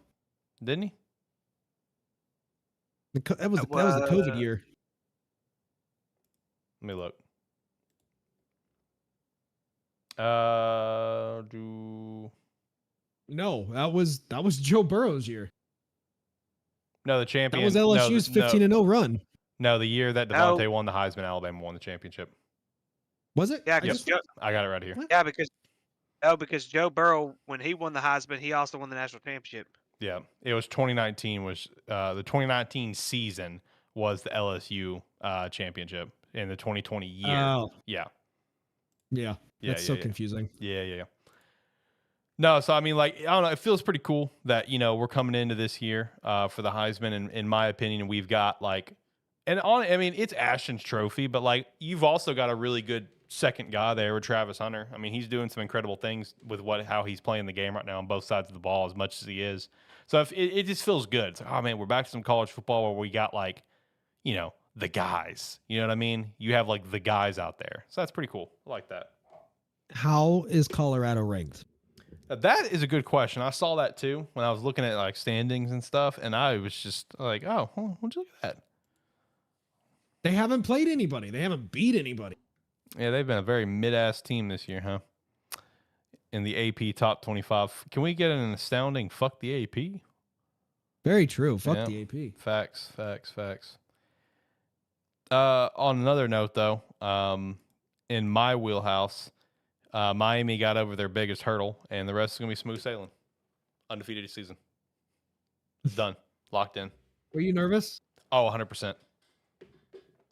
Didn't he? That was the COVID year. Let me look. No, that was Joe Burrow's year. No, the champion. That was LSU's 15-0 run. No, the year that Devontae won the Heisman, Alabama won the championship. Was it? Yeah, I got it right here. What? Yeah, because Joe Burrow, when he won the Heisman, he also won the national championship. Yeah, it was 2019. The 2019 season was the LSU championship in the 2020 year. Oh, yeah. That's so confusing. Yeah. No, so I mean, like I don't know. It feels pretty cool that we're coming into this year for the Heisman, and in my opinion, we've got like, I mean, it's Ashton's trophy, but like you've also got a really good second guy there with Travis Hunter. I mean, he's doing some incredible things with how he's playing the game right now on both sides of the ball as much as he is. So if it just feels good. It's like, oh man, we're back to some college football where we got like, the guys. You know what I mean? You have like the guys out there. So that's pretty cool. I like that. How is Colorado ranked? That is a good question. I saw that too when I was looking at like standings and stuff, and I was just like, oh, would you look at that? They haven't played anybody. They haven't beat anybody. Yeah, they've been a very mid-ass team this year, huh? In the AP top 25. Can we get an astounding fuck the AP? Very true. Fuck the AP. Facts. On another note, though, in my wheelhouse, Miami got over their biggest hurdle, and the rest is going to be smooth sailing. Undefeated this season. Done. Locked in. Were you nervous? Oh, 100%.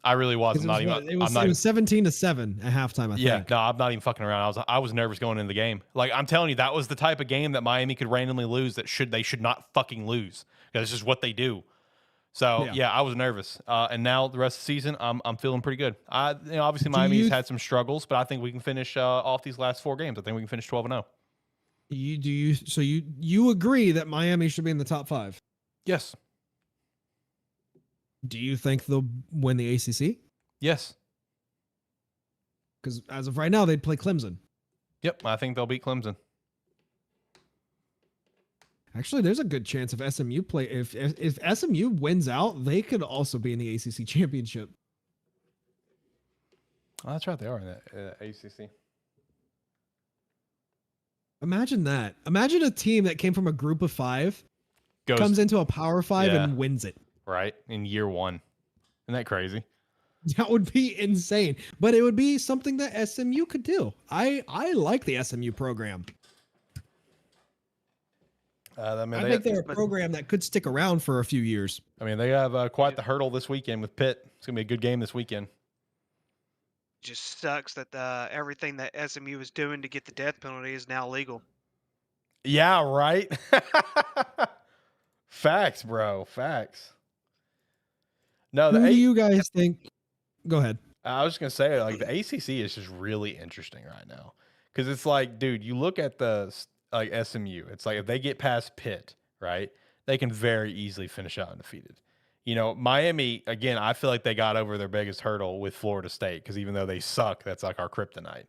I really was. It was 17-7 at halftime, I think. No, I'm not even fucking around. I was nervous going into the game. Like, I'm telling you, that was the type of game that Miami could randomly lose that they should not fucking lose. Because it's just what they do. So, yeah, I was nervous. And now the rest of the season, I'm feeling pretty good. Obviously, Miami's had some struggles, but I think we can finish off these last 4 games. I think we can finish 12-0. So you agree that Miami should be in the top 5? Yes. Do you think they'll win the ACC? Yes. Because as of right now, they'd play Clemson. Yep, I think they'll beat Clemson. Actually, there's a good chance if SMU if SMU wins out, they could also be in the ACC championship. Oh, that's right, they are in the ACC. Imagine that. Imagine a team that came from a group of 5 comes into a Power 5 and wins it. Right, in year 1. Isn't that crazy? That would be insane, but it would be something that SMU could do. I like the SMU program. I think they're a program that could stick around for a few years. I mean, they have quite the hurdle this weekend with Pitt. It's going to be a good game this weekend. Just sucks that everything that SMU is doing to get the death penalty is now legal. Yeah, right? Facts, bro. Facts. No, Who do you guys think? Go ahead. I was just going to say, like, the ACC is just really interesting right now. Because it's like, dude, you look at the SMU. It's like if they get past Pitt, right, they can very easily finish out undefeated. Miami, again, I feel like they got over their biggest hurdle with Florida State because even though they suck, that's like our kryptonite.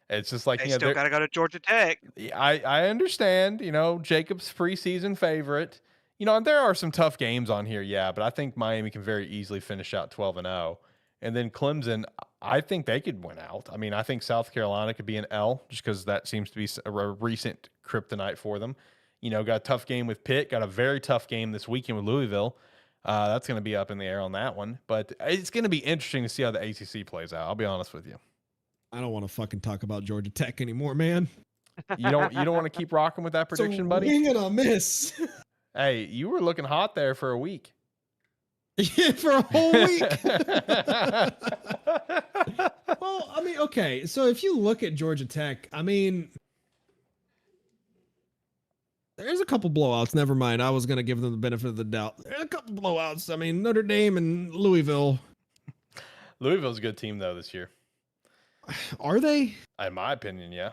It's just like, They you know, still got to go to Georgia Tech. I understand, you know, Jacob's preseason favorite. You know, and there are some tough games on here, yeah, but I think Miami can very easily finish out 12-0. And then Clemson, I think they could win out. I mean, I think South Carolina could be an L just because that seems to be a recent kryptonite for them. You know, got a tough game with Pitt, got a very tough game this weekend with Louisville. That's going to be up in the air on that one. But it's going to be interesting to see how the ACC plays out. I'll be honest with you. I don't want to fucking talk about Georgia Tech anymore, man. You don't want to keep rocking with that prediction, buddy? Wing and a miss. Hey, you were looking hot there for a week. Yeah, for a whole week. Well, I mean, okay. So if you look at Georgia Tech, I mean, there's a couple blowouts. Never mind. I was going to give them the benefit of the doubt. There's a couple blowouts. I mean, Notre Dame and Louisville. Louisville's a good team, though, this year. Are they? In my opinion, yeah.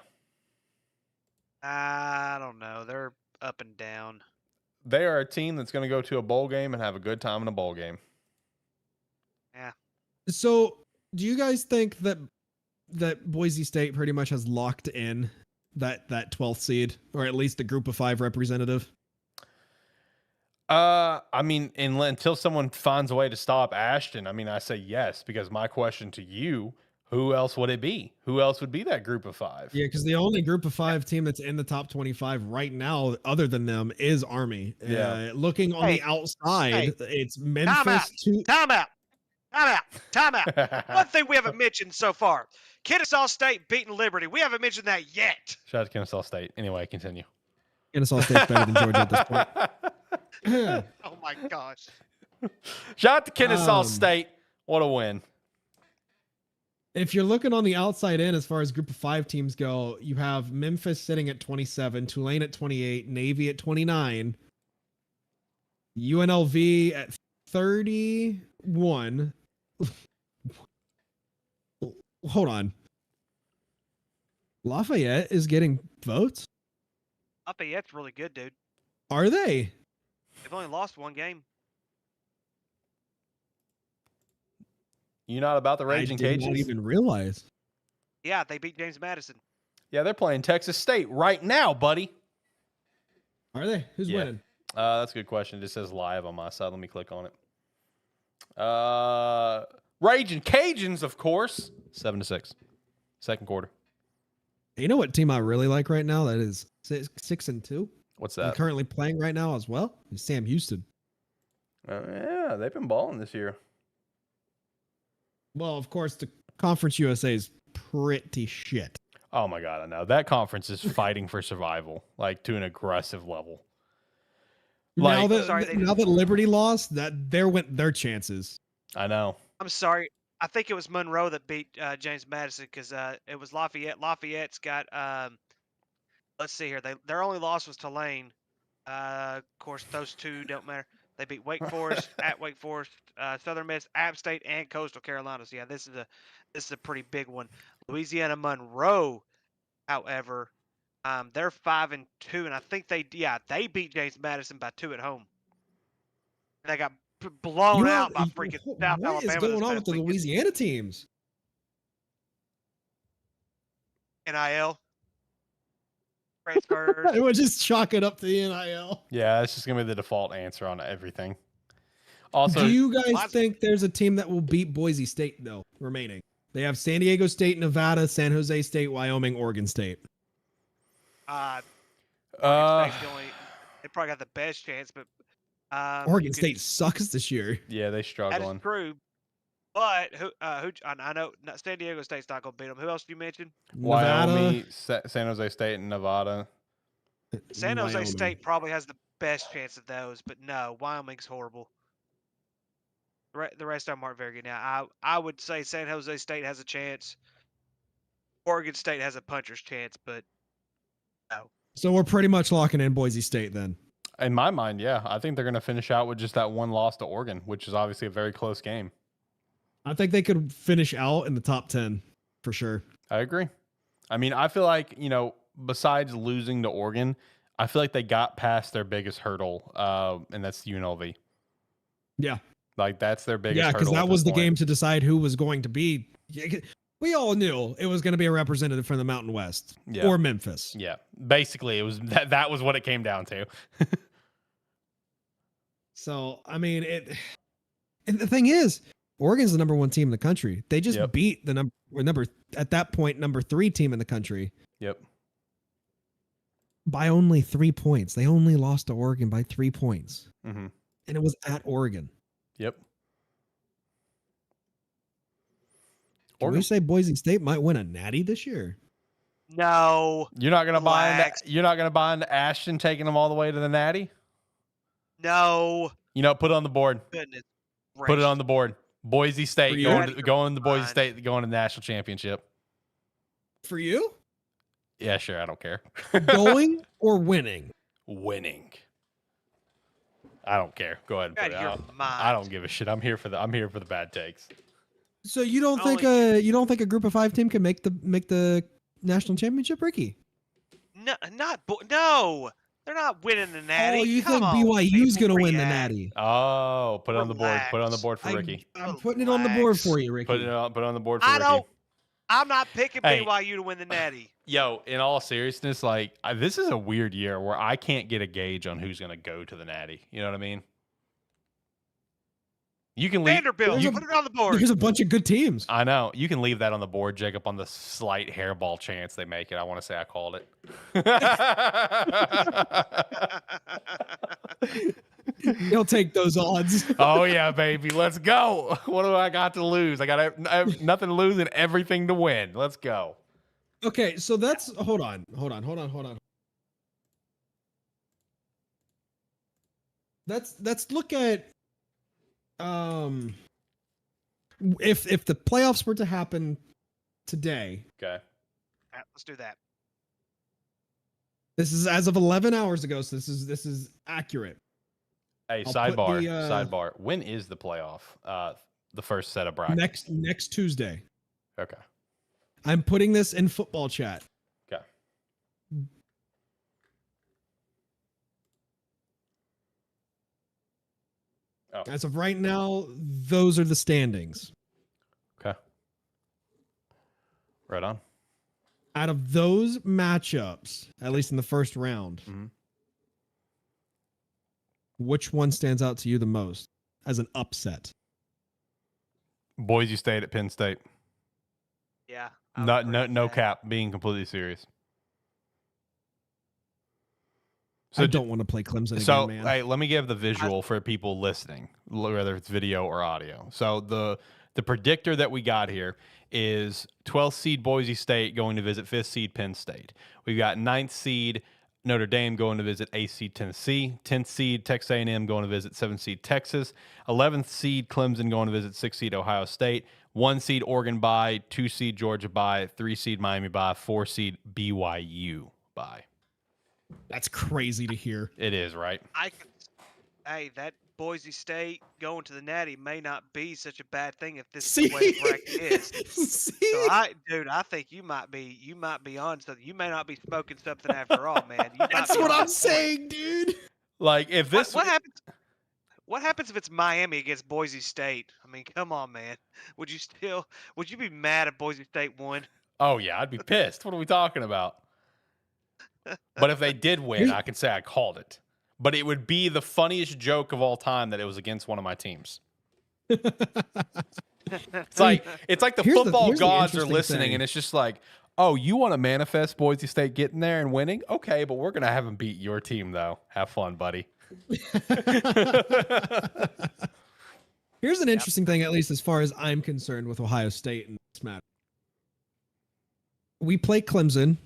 I don't know. They're up and down. They are a team that's going to go to a bowl game and have a good time in a bowl game. Yeah. So, do you guys think that Boise State pretty much has locked in that 12th seed, or at least a group of 5 representative? I mean, until someone finds a way to stop Ashton, I mean, I say yes, because my question to you, who else would it be? Who else would be that group of 5? Yeah, because the only group of 5 team that's in the top 25 right now, other than them, is Army. Yeah. Looking on the outside, it's Memphis. Time out. One thing we haven't mentioned so far. Kennesaw State beating Liberty. We haven't mentioned that yet. Shout out to Kennesaw State. Anyway, continue. Kennesaw State's better than Georgia at this point. Oh, my gosh. Shout out to Kennesaw State. What a win. If you're looking on the outside in, as far as group of 5 teams go, you have Memphis sitting at 27, Tulane at 28, Navy at 29, UNLV at 31. Hold on. Lafayette is getting votes? Lafayette's really good, dude. Are they? They've only lost 1 game. You not about the Raging Cajuns? I didn't even realize. Yeah, they beat James Madison. Yeah, they're playing Texas State right now, buddy. Are they? Who's winning? That's a good question. It just says live on my side. Let me click on it. Raging Cajuns, of course. 7-6. Second quarter. You know what team I really like right now? That is 6-2. What's And that? currently playing right now as well is Sam Houston. Yeah, they've been balling this year. Well, of course, the Conference USA is pretty shit. Oh my God, I know. That conference is fighting for survival, like to an aggressive level. Now Like, that Liberty lost, that there went their chances. I know. I'm sorry. I think it was Monroe that beat James Madison because it was Lafayette. Lafayette's got, let's see here. Their only loss was Tulane. Of course, those two don't matter. They beat Wake Forest at Wake Forest, Southern Miss, App State, and Coastal Carolina. So yeah, this is a pretty big one. Louisiana Monroe, however, they're 5-2, and I think they beat James Madison by 2 at home. They got blown out by freaking South Alabama. What is going on with the Louisiana teams? NIL. Transfers. We'll just chalk it up to the NIL. Yeah, it's just gonna be the default answer on everything. Also, do you guys think there's a team that will beat Boise State though? Remaining, they have San Diego State, Nevada, San Jose State, Wyoming, Oregon State. Oregon State's they probably got the best chance, but Oregon State sucks this year. Yeah, they struggling. That is true. But who? I know San Diego State's not gonna beat them. Who else did you mention? Wyoming, San Jose State, and Nevada. San Jose State probably has the best chance of those, but no, Wyoming's horrible. The rest of them aren't very good. Now, I would say San Jose State has a chance. Oregon State has a puncher's chance, but no. So we're pretty much locking in Boise State then. In my mind, yeah, I think they're going to finish out with just that one loss to Oregon, which is obviously a very close game. I think they could finish out in the top 10 for sure. I agree. I mean, I feel like, besides losing to Oregon, I feel like they got past their biggest hurdle, and that's UNLV. Yeah. Like, that's their biggest hurdle. Yeah, because that was the game to decide who was going to be. We all knew it was going to be a representative from the Mountain West or Memphis. Yeah, basically, it was that was what it came down to. So, I mean, and the thing is, Oregon's the number 1 team in the country. They just beat the number at that point number 3 team in the country. Yep. By only 3 points. They only lost to Oregon by 3 points. Mm-hmm. And it was at Oregon. Yep. Can we say Boise State might win a natty this year? No. You're not gonna buy into Ashton taking them all the way to the natty? No. Put it on the board. Goodness. Put it on the board. Boise State going to Boise Fine. State going to the national championship. For you? Yeah, sure. I don't care. Going or winning? Winning. I don't care. Go ahead and put it out. Mind. I don't give a shit. I'm here for the bad takes. So you don't think a group of 5 team can make the national championship, Ricky? No, no. They're not winning the natty. Oh, you Come think on, BYU's people, going to win the react. natty? Oh, put it on the board. Put it on the board for Ricky. I'm putting it on the board for you, Ricky. Put it on the board for Ricky. I'm not picking BYU to win the natty. Yo, in all seriousness, like this is a weird year where I can't get a gauge on who's going to go to the natty. You know what I mean? You can leave Vanderbilt. Put it on the board. There's a bunch of good teams. I know. You can leave that on the board, Jacob, on the slight hairball chance they make it. I want to say I called it. He'll take those odds. Oh, yeah, baby. Let's go. What do I got to lose? I have nothing to lose and everything to win. Let's go. Okay, so that's... Hold on. Let's look at... if the playoffs were to happen today, okay, let's do that. This is as of 11 hours ago, so this is accurate. Hey, sidebar. When is the playoff? The first set of brackets. Next Tuesday. Okay. I'm putting this in football chat. Okay. Oh. As of right now, those are the standings. Okay. Right on. Out of those matchups, at least in the first round, which one stands out to you the most as an upset? Boise State at Penn State. Yeah. No cap. Being completely serious. So I don't want to play Clemson again, man. Hey, let me give the visual for people listening, whether it's video or audio. So the predictor that we got here is 12th seed Boise State going to visit 5th seed Penn State. We've got 9th seed Notre Dame going to visit 8th seed Tennessee, 10th seed Texas A&M going to visit 7th seed Texas, 11th seed Clemson going to visit 6th seed Ohio State, 1 seed Oregon bye, 2 seed Georgia bye, 3 seed Miami bye, 4 seed BYU bye. That's crazy to hear. It is, right? Hey, that Boise State going to the natty may not be such a bad thing if this is the way the bracket is. So I think you might be on something. You may not be smoking something after all, man. That's what I'm saying, dude. Like if this what happens if it's Miami against Boise State? I mean, come on, man. Would you be mad if Boise State won? Oh yeah, I'd be pissed. What are we talking about? But if they did win, I can say I called it. But it would be the funniest joke of all time that it was against one of my teams. It's like the football gods are listening, and it's just like, oh, you want to manifest Boise State getting there and winning? Okay, but we're gonna have them beat your team though. Have fun, buddy. Here's an interesting thing, at least as far as I'm concerned, with Ohio State in this matter. We play Clemson,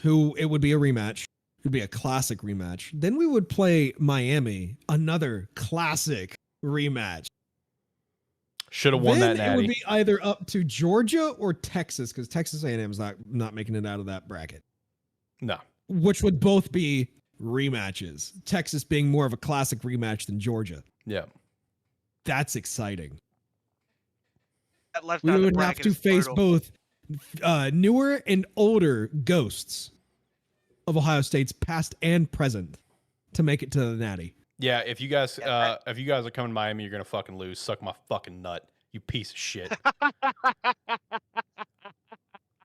who it would be a rematch. It would be a classic rematch. Then we would play Miami, another classic rematch. Should have won that natty. It would be either up to Georgia or Texas, because Texas A&M is not making it out of that bracket. No. Which would both be rematches. Texas being more of a classic rematch than Georgia. Yeah. That's exciting. That we would have to face both newer and older ghosts of Ohio State's past and present to make it to the natty. Yeah, if you guys are coming to Miami, you're gonna fucking lose. Suck my fucking nut, you piece of shit.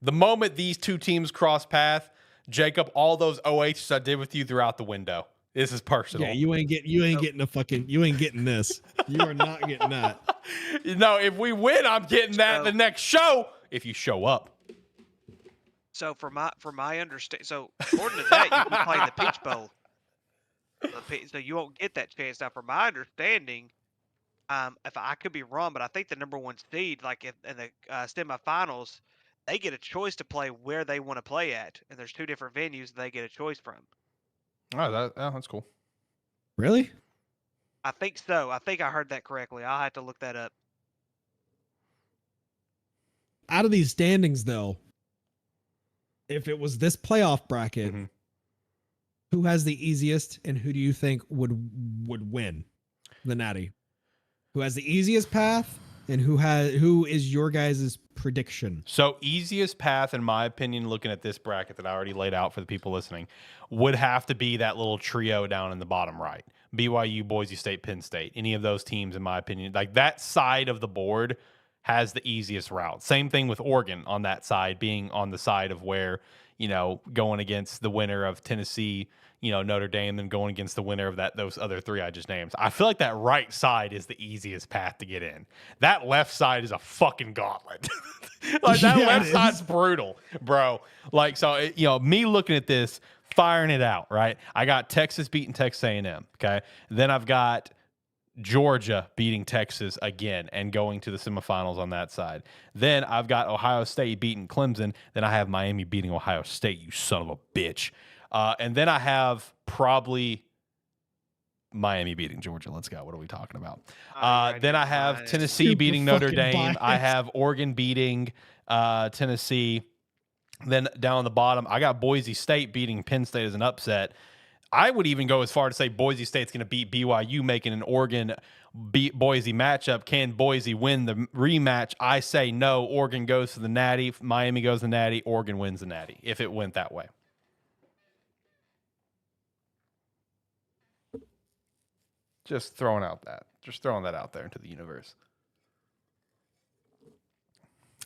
The moment these two teams cross path, Jacob, all those OHs I did with you throughout the window. This is personal. Yeah, you ain't getting this. You are not getting that. No, if we win, I'm getting that the next show. If you show up. So for my understanding, so according to that, you can play the Peach Bowl. So you won't get that chance. Now, from my understanding, if I could be wrong, but I think the number 1 seed, like in the semifinals, they get a choice to play where they want to play at, and there's 2 different venues they get a choice from. Oh, that's cool. Really? I think so. I think I heard that correctly. I'll have to look that up. Out of these standings, though, if it was this playoff bracket, who has the easiest, and who do you think would win the Natty? Who has the easiest path, and who is your guys' prediction? So easiest path, in my opinion, looking at this bracket that I already laid out for the people listening, would have to be that little trio down in the bottom right. BYU, Boise State, Penn State. Any of those teams, in my opinion, like that side of the board has the easiest route. Same thing with Oregon on that side, being on the side of where, going against the winner of Tennessee, Notre Dame, then going against the winner of those other 3 I just named. I feel like that right side is the easiest path to get in. That left side is a fucking gauntlet. Like that left side's brutal, bro. Like, so, me looking at this, firing it out, right? I got Texas beating Texas A&M, okay? Then I've got Georgia beating Texas again and going to the semifinals on that side. Then I've got Ohio State beating Clemson. Then I have Miami beating Ohio State, you son of a bitch. And then I have probably Miami beating Georgia. Let's go. What are we talking about? Then I have Tennessee beating Notre Dame. I have Oregon beating Tennessee. Then down on the bottom, I got Boise State beating Penn State as an upset. I would even go as far to say Boise State's going to beat BYU, making an Oregon Boise matchup. Can Boise win the rematch? I say no. Oregon goes to the Natty. Miami goes to the Natty. Oregon wins the Natty if it went that way. Just throwing that out there into the universe.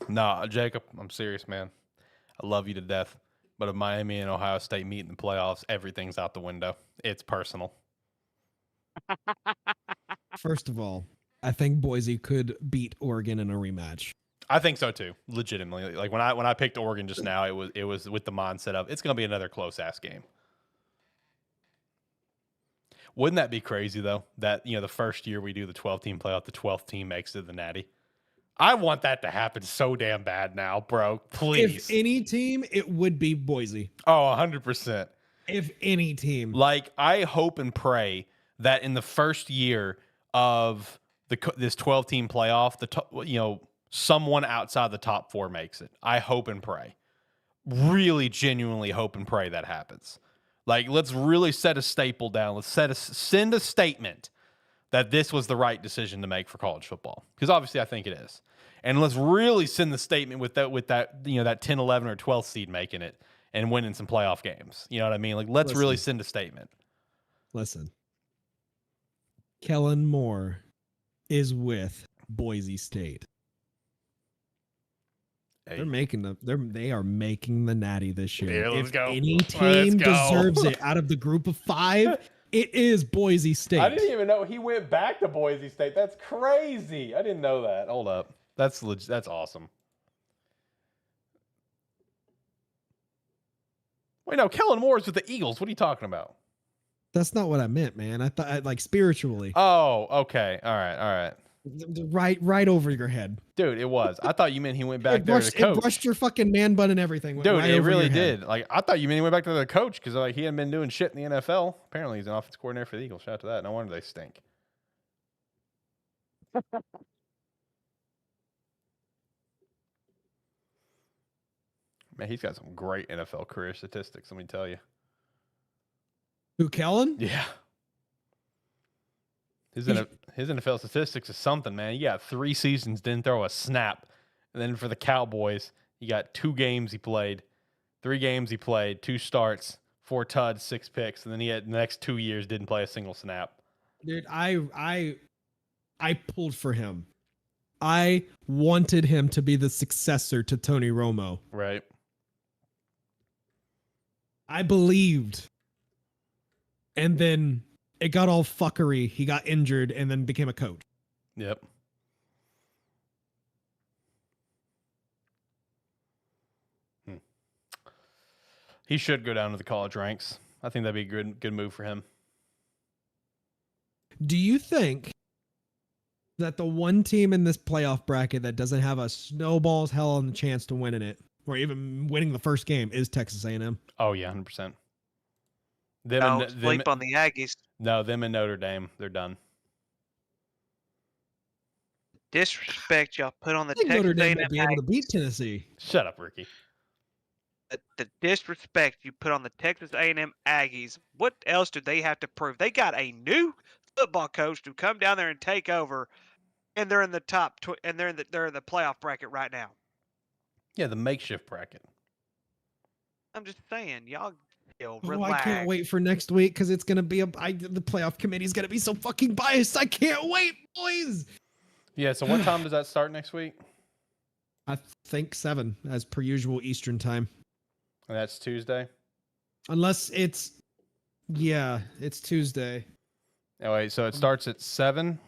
Nah, Jacob, I'm serious, man. I love you to death. But if Miami and Ohio State meet in the playoffs, everything's out the window. It's personal. First of all, I think Boise could beat Oregon in a rematch. I think so too, legitimately. Like when I picked Oregon just now, it was with the mindset of it's going to be another close ass game. Wouldn't that be crazy though? That the first year we do the 12-team playoff, the 12th team makes it to the Natty. I want that to happen so damn bad now, bro. Please. If any team, it would be Boise. Oh, 100%. If any team. Like, I hope and pray that in the first year of this 12-team playoff, someone outside the top 4 makes it. I hope and pray. Really, genuinely hope and pray that happens. Like, let's really set a staple down. Let's send a statement that this was the right decision to make for college football. Because obviously I think it is. And let's really send the statement with that 10, 11, or 12th seed making it and winning some playoff games. You know what I mean? Like, let's really send a statement. Listen. Kellen Moore is with Boise State. Hey. They are making the Natty this year. Yeah, let's go. Any team deserves it out of the group of 5, it is Boise State. I didn't even know he went back to Boise State. That's crazy. I didn't know that. Hold up. That's awesome. Wait, no, Kellen Moore's with the Eagles. What are you talking about? That's not what I meant, man. I thought like spiritually. Oh, okay. All right. Right over your head. Dude, it was. I thought you meant he went back there to coach. It brushed your fucking man bun and everything. Dude, right, it really did. Like, I thought you meant he went back to the coach because he hadn't been doing shit in the NFL. Apparently, he's an offensive coordinator for the Eagles. Shout out to that. No wonder they stink. Man, he's got some great NFL career statistics, let me tell you. Who, Kellen? Yeah. His NFL statistics is something, man. You got 3 seasons, didn't throw a snap. And then for the Cowboys, you got 2 games he played, 3 games he played, 2 starts, 4 tuds, 6 picks, and then he had the next 2 years didn't play a single snap. Dude, I pulled for him I wanted him to be the successor to Tony Romo. Right. I believed. And then it got all fuckery. He got injured and then became a coach. Yep. He should go down to the college ranks. I think that'd be a good move for him. Do you think that the one team in this playoff bracket that doesn't have a snowball's hell on the chance to win in it, or even winning the first game, is Texas A&M? Oh yeah, 100%. Don't sleep on the Aggies. No, them and Notre Dame, they're done. Disrespect y'all put on the I think Texas Notre Dame A&M might be able to Aggies. beat Tennessee. Shut up, Ricky. The disrespect you put on the Texas A&M Aggies. What else do they have to prove? They got a new football coach to come down there and take over, and they're in the top. And they're in the playoff bracket right now. Yeah, the makeshift bracket. I'm just saying, y'all. Oh, Relax. I can't wait for next week because it's gonna be the playoff committee's gonna be so fucking biased. I can't wait, boys. Yeah. So what time does that start next week? I think 7 as per usual Eastern time. And that's Tuesday. Unless it's Tuesday. Oh wait, so it starts at 7.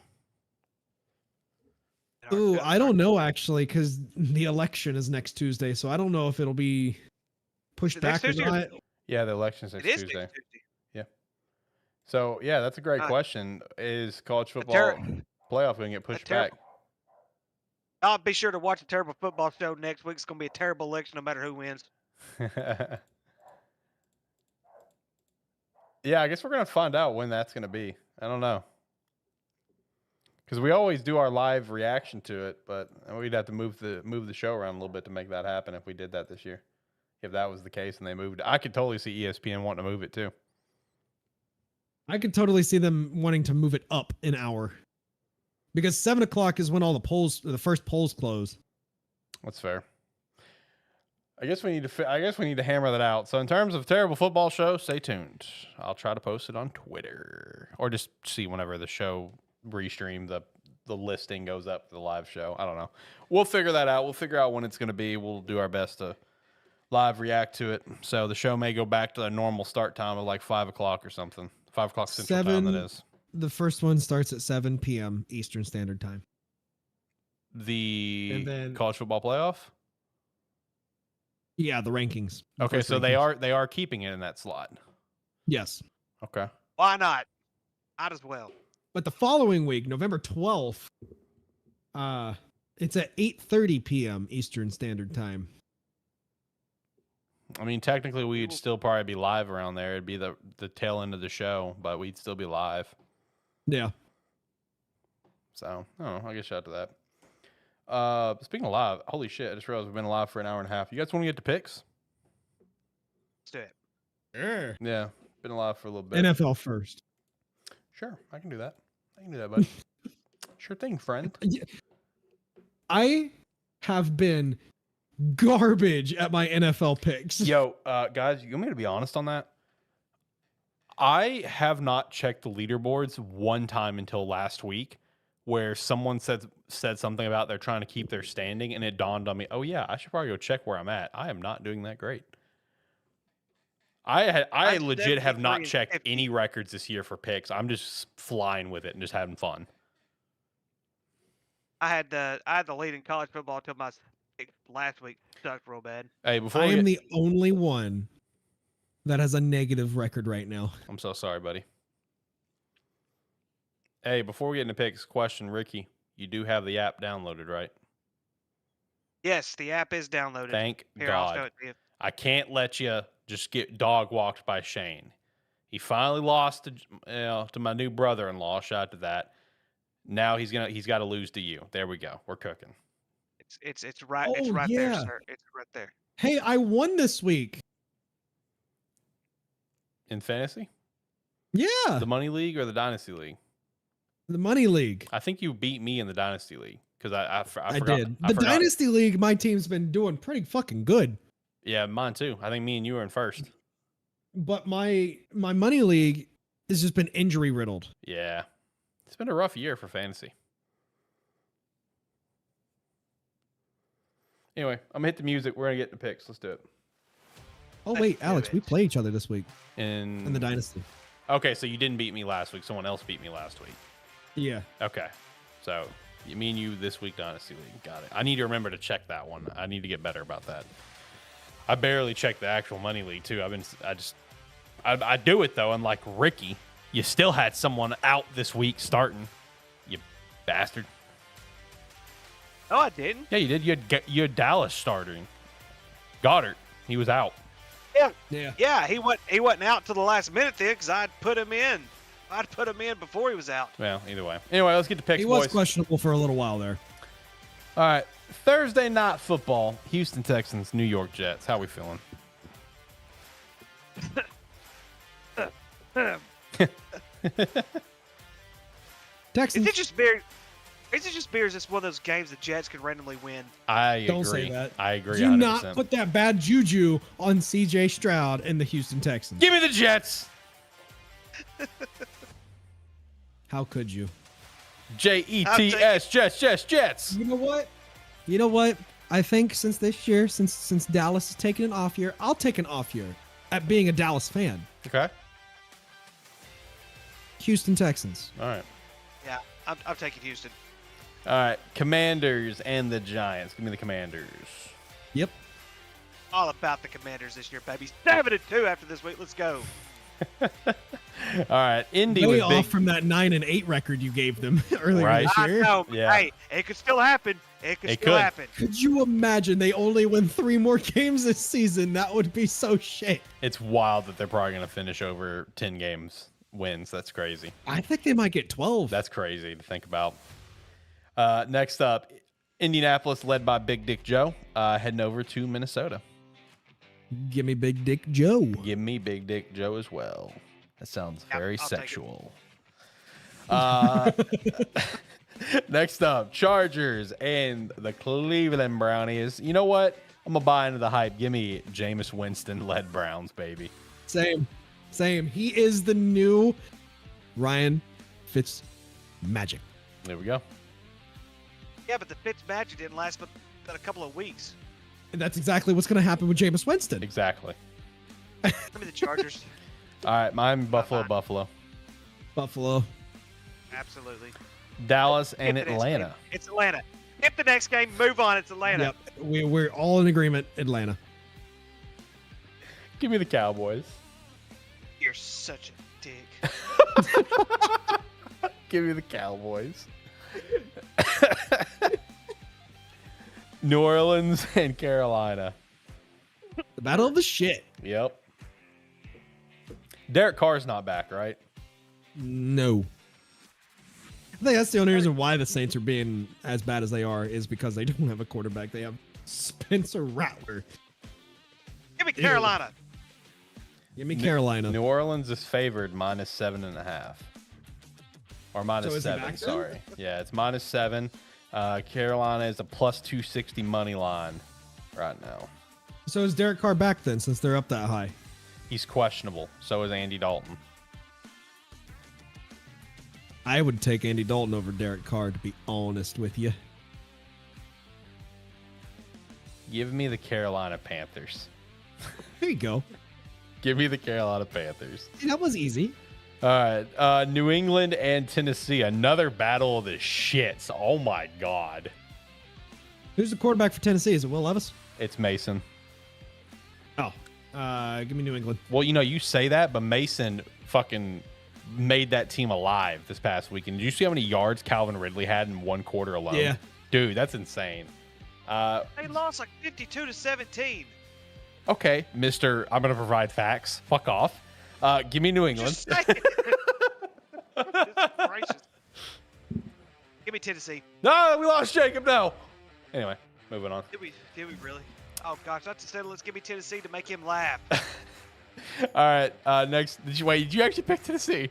Ooh, I don't know actually because the election is next Tuesday, so I don't know if it'll be pushed back or not. Yeah, the election's next It is Tuesday. next Tuesday. Yeah. So yeah, that's a great question. Is college football playoff going to get pushed back? I'll be sure to watch a terrible football show next week. It's going to be a terrible election no matter who wins. Yeah, I guess we're going to find out when that's going to be. I don't know. Because we always do our live reaction to it, but we'd have to move the show around a little bit to make that happen if we did that this year. If that was the case and they moved, I could totally see ESPN wanting to move it too. I could totally see them wanting to move it up an hour. Because 7 o'clock is when all the first polls close. That's fair. I guess we need to hammer that out. So in terms of terrible football show, stay tuned. I'll try to post it on Twitter or just see whenever the show restream the listing goes up for the live show. I don't know. We'll figure that out. We'll figure out when it's going to be. We'll do our best to live react to it. So the show may go back to the normal start time of like 5 o'clock or something. 5 o'clock Central Time, that is. The first one starts at 7 p.m. Eastern Standard Time. The college football playoff? Yeah, the rankings. Okay, so rankings. they are keeping it in that slot. Yes. Okay. Why not? Might as well. But the following week, November 12th, it's at 8:30 p.m. Eastern Standard Time. I mean, technically, we'd still probably be live around there. It'd be the tail end of the show, but we'd still be live. Yeah. So, I guess shout out to that. Speaking of live, holy shit, I just realized we've been live for an hour and a half. You guys want to get to picks? Let's do it. Sure. Yeah, been live for a little bit. NFL first. Sure, I can do that. I can do that, buddy. Sure thing, friend. I have been garbage at my NFL picks. Yo, guys, you want me to be honest on that? I have not checked the leaderboards one time until last week, where someone said something about they're trying to keep their standing, and it dawned on me, oh yeah, I should probably go check where I'm at. I am not doing that great. I legit have not checked any records this year for picks. I'm just flying with it and just having fun. I had the lead in college football until my pick last week sucked real bad. Hey, I am the only one that has a negative record right now. I'm so sorry, buddy. Hey, before we get into picks, question, Ricky, you do have the app downloaded, right? Yes, the app is downloaded. Thank Here, God. I'll show it to you. I can't let you just get dog walked by Shane. He finally lost to my new brother-in-law. Shout out to that. Now he's got to lose to you. There we go. We're cooking. It's right. It's Oh, right yeah. there, sir. It's right there. Hey, I won this week. In fantasy? Yeah. The Money League or the Dynasty League? The Money League. I think you beat me in the Dynasty League because I I forgot. did. I The forgot. Dynasty League, my team's been doing pretty fucking good. Yeah, mine too. I think me and you were in first. But my Money League has just been injury riddled. Yeah. It's been a rough year for fantasy. Anyway, I'm gonna hit the music. We're gonna get the picks. Let's do it. Oh wait, Alex, we play each other this week In in the Dynasty. Okay, so you didn't beat me last week. Someone else beat me last week. Yeah. Okay, so me and you this week, Dynasty League. Got it. I need to remember to check that one. I need to get better about that. I barely check the actual money league too. I do it though. Unlike Ricky, you still had someone out this week starting. You bastard. No, I didn't. Yeah, you did. You had Dallas starting. Goddard, he was out. Yeah. He wasn't out till the last minute then, because I'd put him in. I'd put him in before he was out. Well, either way. Anyway, let's get the picks, He was boys. questionable for a little while there. All right, Thursday night football. Houston Texans, New York Jets. How we feeling? Texans. Is it just beer? Is it just beers? It's one of those games the Jets could randomly win. I agree. Don't say that. I agree. Do 100%. not put that bad juju on CJ Stroud and the Houston Texans. Give me the Jets. How could you? Jets, Jets. You know what? I think since this year, since Dallas is taking an off year, I'll take an off year at being a Dallas fan. Okay. Houston Texans. All right. Yeah, I'm taking Houston. All right. Commanders and the Giants. Give me the Commanders. Yep. All about the Commanders this year, baby. 7-2 after this week. Let's go. All right. Indy Way was off big. from that 9-8 record you gave them earlier Right. this I year. know. Yeah. Hey, it could still happen. It It still could. happen. Could you imagine they only win 3 more games this season? That would be so shit. It's wild that they're probably going to finish over 10 games wins. That's crazy. I think they might get 12. That's crazy to think about. Next up, Indianapolis, led by Big Dick Joe, heading over to Minnesota. Give me Big Dick Joe. Give me Big Dick Joe as well. That sounds Yeah, very I'll take it. sexual. Next up, Chargers and the Cleveland Brownies. You know what? I'm going to buy into the hype. Give me Jameis Winston-led Browns, baby. Same. He is the new Ryan Fitzmagic. There we go. Yeah, but the Fitzmagic didn't last but a couple of weeks. And that's exactly what's going to happen with Jameis Winston. Exactly. Give me the Chargers. All right, mine Buffalo. Buffalo. Absolutely. Dallas and Skip the next Atlanta. game. It's Atlanta. Skip the next game. Move on. It's Atlanta. Yep. We're all in agreement. Atlanta. Give me the Cowboys. You're such a dick. Give me the Cowboys. New Orleans and Carolina. The battle of the shit. Yep. Derek Carr's not back, right? No. I think that's the only reason why the Saints are being as bad as they are is because they don't have a quarterback. They have Spencer Rattler. Give me Carolina. Give me Carolina. New Orleans is favored -7.5. Or So is he -7, back then? sorry. Yeah, it's -7. Carolina is a +260 money line right now. So is Derek Carr back then since they're up that high? He's questionable. So is Andy Dalton. I would take Andy Dalton over Derek Carr, to be honest with you. Give me the Carolina Panthers. There you go. Give me the Carolina Panthers. See, that was easy. All right. New England and Tennessee. Another battle of the shits. Oh, my God. Who's the quarterback for Tennessee? Is it Will Levis? It's Mason. Oh, give me New England. Well, you know, you say that, but Mason fucking made that team alive this past weekend. Did you see how many yards Calvin Ridley had in one quarter alone? Yeah. Dude, that's insane. They lost like 52-17. Okay, Mr. I'm going to provide facts. Fuck off. Give me New England. Just say it. Goodness gracious. Give me Tennessee. No, we lost Jacob now. Anyway, moving on. Did we really? Oh gosh, not to say let's give me Tennessee to make him laugh. All right, next. Did you actually pick Tennessee?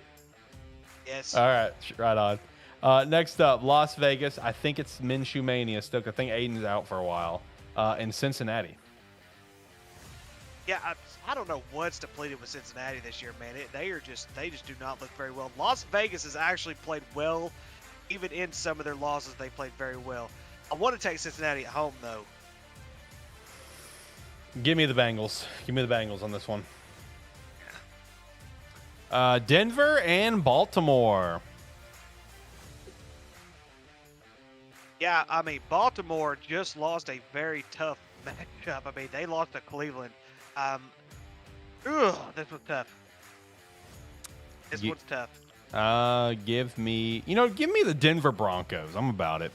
Yes. All right, right on. Next up, Las Vegas. I think it's Minshew Mania still. I think Aiden's out for a while. And Cincinnati. Yeah, I don't know what's depleted with Cincinnati this year, man. They just do not look very well. Las Vegas has actually played well, even in some of their losses. They played very well. I want to take Cincinnati at home though. Give me the Bengals. Give me the Bengals on this one. Denver and Baltimore. Yeah, I mean, Baltimore just lost a very tough matchup. I mean, they lost to Cleveland. This was tough. This one's tough. Give me the Denver Broncos. I'm about it.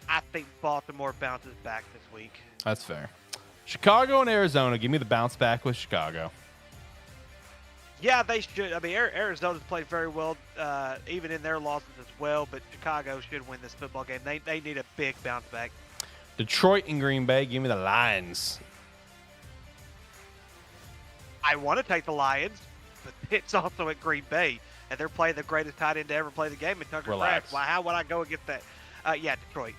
I think Baltimore bounces back this week. That's fair. Chicago and Arizona. Give me the bounce back with Chicago. Yeah, they should. I mean, Arizona's played very well, even in their losses as well. But Chicago should win this football game. They need a big bounce back. Detroit and Green Bay. Give me the Lions. I want to take the Lions, but it's also at Green Bay, and they're playing the greatest tight end to ever play the game in Tucker Kraft. Well, how would I go against that? Yeah, Detroit.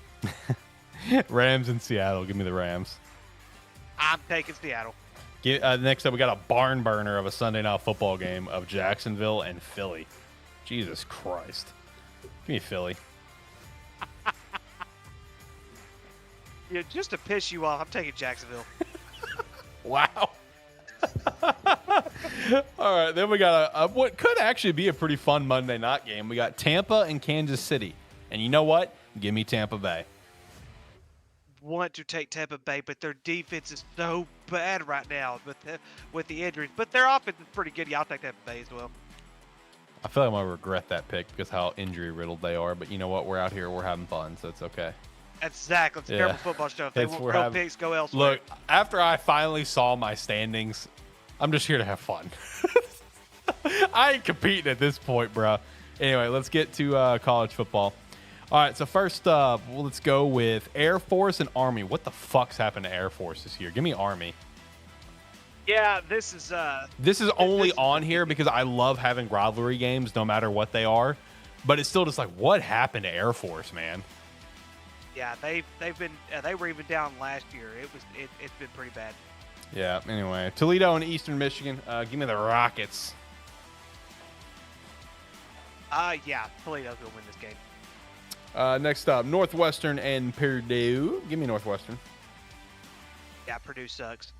Rams and Seattle. Give me the Rams. I'm taking Seattle. Next up, we got a barn burner of a Sunday night football game of Jacksonville and Philly. Jesus Christ. Give me Philly. Yeah, just to piss you off, I'm taking Jacksonville. Wow. All right, then we got what could actually be a pretty fun Monday night game. We got Tampa and Kansas City. And you know what? Give me Tampa Bay. Want to take Tampa Bay, but their defense is so bad right now with the injuries. But their offense is pretty good. Yeah, I'll take Tampa Bay as well. I feel like I'm going to regret that pick because how injury-riddled they are. But you know what? We're out here. We're having fun, so it's okay. Exactly. It's a terrible football show. If they won't go picks, go elsewhere. Look, after I finally saw my standings, I'm just here to have fun. I ain't competing at this point, bro. Anyway, let's get to college football. All right, so first up, let's go with Air Force and Army. What the fuck's happened to Air Force this year? Give me Army. Yeah, this is only on here because I love having rivalry games, no matter what they are. But it's still just like, what happened to Air Force, man? Yeah, they were even down last year. It's been pretty bad. Yeah. Anyway, Toledo and Eastern Michigan. Give me the Rockets. Yeah, Toledo's gonna win this game. Next up, Northwestern and Purdue. Give me Northwestern. Yeah, Purdue sucks.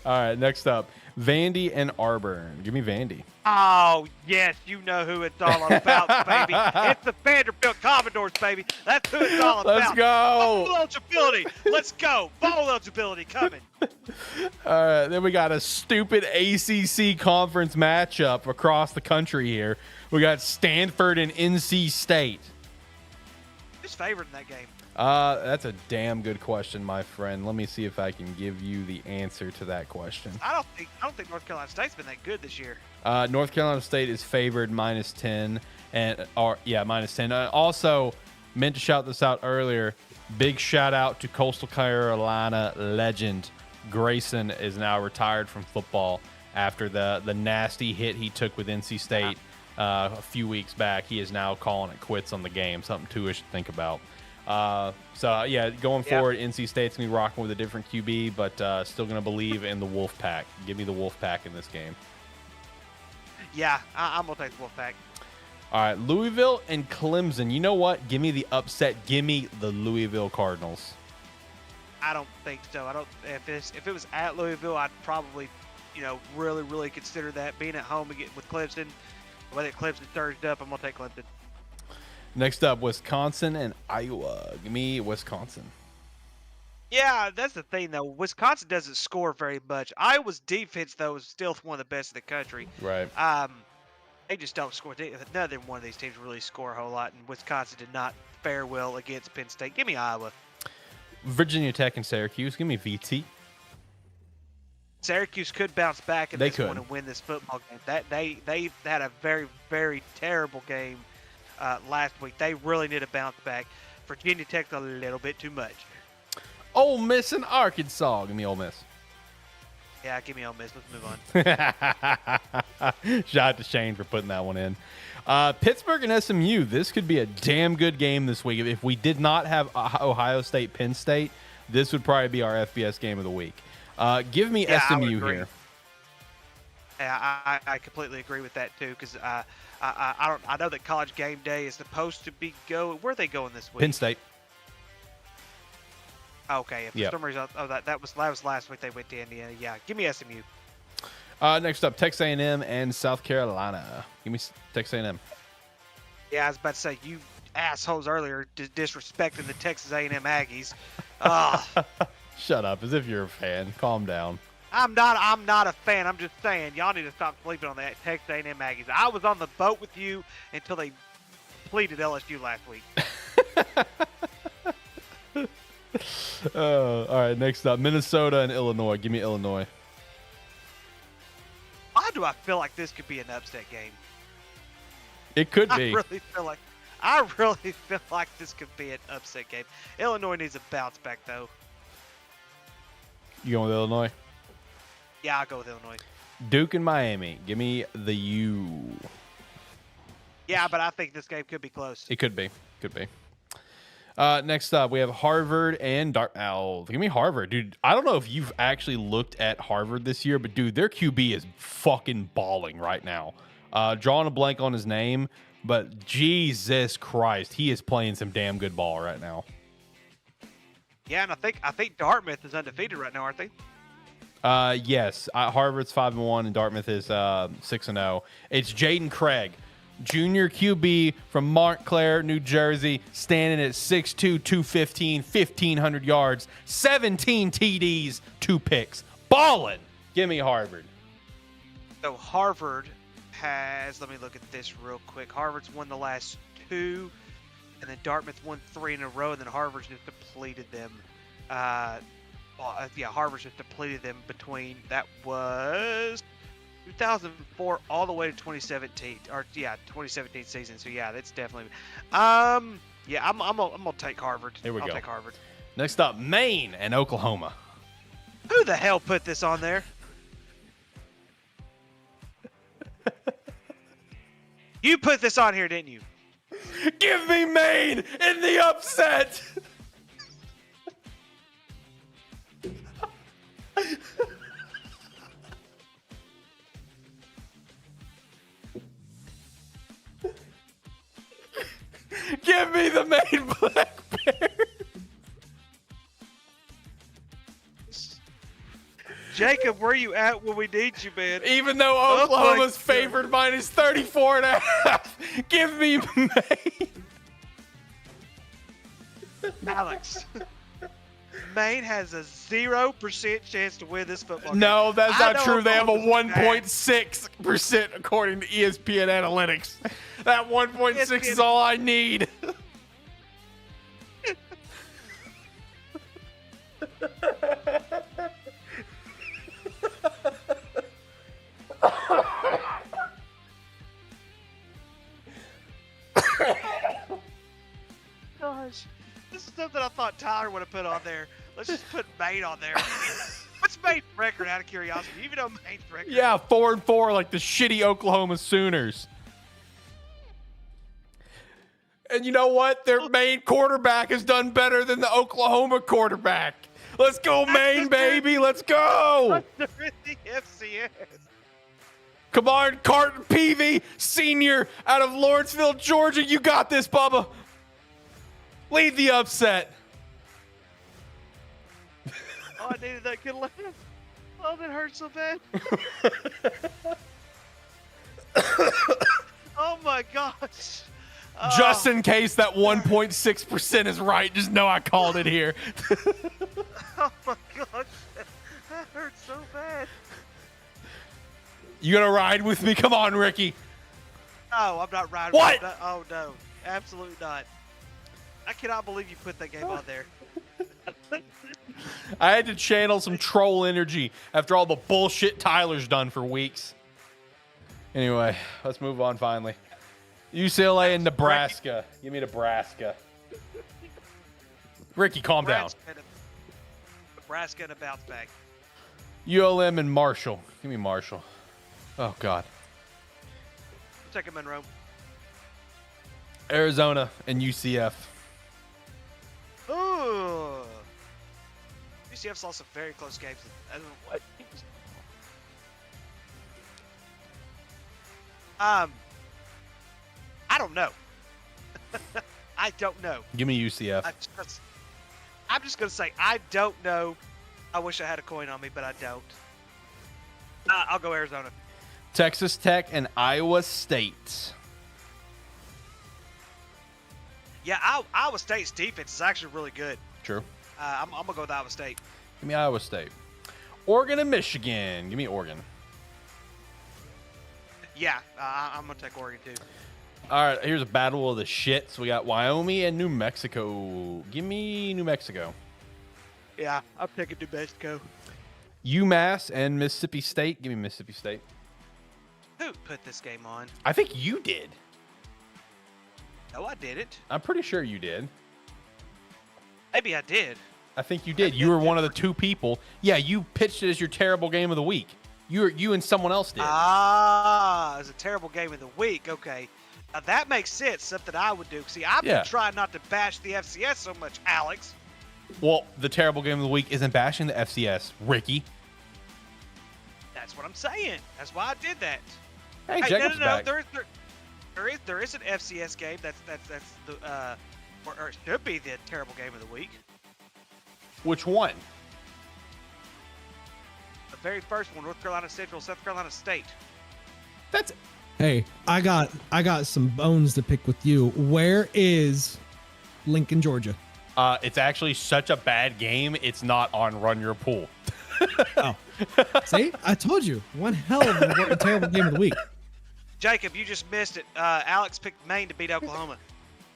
All right, next up, Vandy and Auburn. Give me Vandy. Oh, yes, you know who it's all about, baby. It's the Vanderbilt Commodores, baby. That's who it's all about. Let's go. Bowl eligibility. Let's go. Bowl eligibility coming. All right, then we got a stupid ACC conference matchup across the country here. We got Stanford and NC State. Who's favored in that game? That's a damn good question, my friend. Let me see if I can give you the answer to that question. I don't think North Carolina State's been that good this year. North Carolina State is favored -10 -10. Also, meant to shout this out earlier. Big shout out to Coastal Carolina legend Grayson is now retired from football after the nasty hit he took with NC State a few weeks back. He is now calling it quits on the game. Something to think about. Going forward, NC State's gonna be rocking with a different QB, but still gonna believe in the Wolf Pack. Give me the Wolf Pack in this game. Yeah, I'm gonna take the Wolf Pack. All right, Louisville and Clemson. You know what? Give me the upset. Give me the Louisville Cardinals. I don't think so. I don't. If it was at Louisville, I'd probably, really consider that. Being at home again with Clemson, the way that Clemson surged up, I'm gonna take Clemson. Next up, Wisconsin and Iowa. Give me Wisconsin. Yeah, that's the thing, though. Wisconsin doesn't score very much. Iowa's defense, though, is still one of the best in the country. Right. They just don't score. Neither one of these teams really score a whole lot, and Wisconsin did not fare well against Penn State. Give me Iowa. Virginia Tech and Syracuse. Give me VT. Syracuse could bounce back in They this could. one and win this football game. They had a very, very terrible game last week. They really need a bounce back. Virginia Tech's a little bit too much. Ole Miss and Arkansas. Give me Ole Miss. Yeah, give me Ole Miss. Let's move on. Shout out to Shane for putting that one in. Pittsburgh and SMU. This could be a damn good game this week. If we did not have Ohio State, Penn State, this would probably be our FBS game of the week. Give me SMU here. Yeah, I completely agree with that too, because I know that College Game Day is supposed to be where are they going this week? Penn State. Okay, if for some reason, that was last week they went to Indiana. Yeah, give me SMU. Next up, Texas A&M and South Carolina. Give me Texas A&M. Yeah, I was about to say, you assholes earlier disrespecting the Texas A&M Aggies. Shut up, as if you're a fan. Calm down. I'm not a fan. I'm just saying, y'all need to stop sleeping on that Texas A&M Aggies. I was on the boat with you until they pleaded LSU last week. All right, next up, Minnesota and Illinois. Give me Illinois. Why do I feel like this could be an upset game? It could be. I really feel like this could be an upset game. Illinois needs a bounce back, though. You going with Illinois? Yeah, I'll go with Illinois. Duke and Miami. Give me the U. Yeah, but I think this game could be close. It could be. Could be. Next up, we have Harvard and Dartmouth. Give me Harvard, dude. I don't know if you've actually looked at Harvard this year, but dude, their QB is fucking balling right now. Drawing a blank on his name, but Jesus Christ, he is playing some damn good ball right now. Yeah, and I think Dartmouth is undefeated right now, aren't they? Yes. Harvard's 5-1 and Dartmouth is 6-0. It's Jaden Craig, junior QB from Montclair, New Jersey, standing at 6'2", 215, 1,500 yards, 17 TDs, 2 picks. Ballin'. Give me Harvard. So Harvard has, let me look at this real quick. Harvard's won the last 2, and then Dartmouth won 3 in a row, and then Harvard's just depleted them. Harvard's just depleted them between, that was 2004 all the way to 2017, 2017 season. So yeah, that's definitely. I'm gonna take Harvard. Here we go. I'll take Harvard. Next up, Maine and Oklahoma. Who the hell put this on there? You put this on here, didn't you? Give me Maine in the upset. Give me the Maine Black Bears. Jacob, where you at when we need you, man? Even though Oklahoma's favored minus 34.5, give me Maine. Alex, Maine has a 0% chance to win this football game. No, that's not true. They have a 1.6% according to ESPN analytics. That 1.6 is all I need. Gosh, this is something I thought Tyler would have put on there. Let's just put Maine on there. What's Maine's record, out of curiosity? You even know Maine's record? Yeah, 4-4 like the shitty Oklahoma Sooners. And you know what? Their main quarterback has done better than the Oklahoma quarterback. Let's go, Maine, baby. Let's go. The FCS. Come on, Carton Peavy, senior out of Lawrenceville, Georgia. You got this, Bubba. Lead the upset. Oh, I needed that good laugh. Oh, that hurts so bad. Oh, my gosh. Just in case that 1.6% is right, just know I called it here. Oh, my gosh. That hurts so bad. You gonna ride with me? Come on, Ricky. No, I'm not riding. What? Oh, no. Absolutely not. I cannot believe you put that game on there. I had to channel some troll energy after all the bullshit Tyler's done for weeks. Anyway, let's move on finally. UCLA and Nebraska. Give me Nebraska. Ricky, calm down. Nebraska and a bounce back. ULM and Marshall. Give me Marshall. Oh, God. Second Monroe. Arizona and UCF. Ooh. UCF's lost some very close games. I don't know what. I don't know. I don't know. Give me UCF. I'm just gonna say I don't know. I wish I had a coin on me, but I don't. I'll go Arizona. Texas Tech and Iowa State. Yeah, Iowa State's defense is actually really good. True. I'm gonna go with Iowa State. Give me Iowa State. Oregon and Michigan. Give me Oregon. Yeah, I'm gonna take Oregon too. All right, here's a battle of the shits. We got Wyoming and New Mexico. Give me New Mexico. Yeah, I'm taking New Mexico. UMass and Mississippi State. Give me Mississippi State. Who put this game on? I think you did. No, I didn't. I'm pretty sure you did. Maybe I did. I think you did. You were one of the two people. Yeah, you pitched it as your terrible game of the week. You and someone else did. Ah, it's a terrible game of the week. Okay. Now that makes sense. Something I would do. See, I've been trying not to bash the FCS so much, Alex. Well, the terrible game of the week isn't bashing the FCS, Ricky. That's what I'm saying. That's why I did that. Hey, Jacob's back. There is an FCS game. That's the or it should be the terrible game of the week. Which one? The very first one, North Carolina Central, South Carolina State. That's. Hey, I got some bones to pick with you. Where is Lincoln, Georgia? It's actually such a bad game. It's not on Run Your Pool. Oh, see, I told you, one hell of a terrible game of the week. Jacob, you just missed it. Alex picked Maine to beat Oklahoma.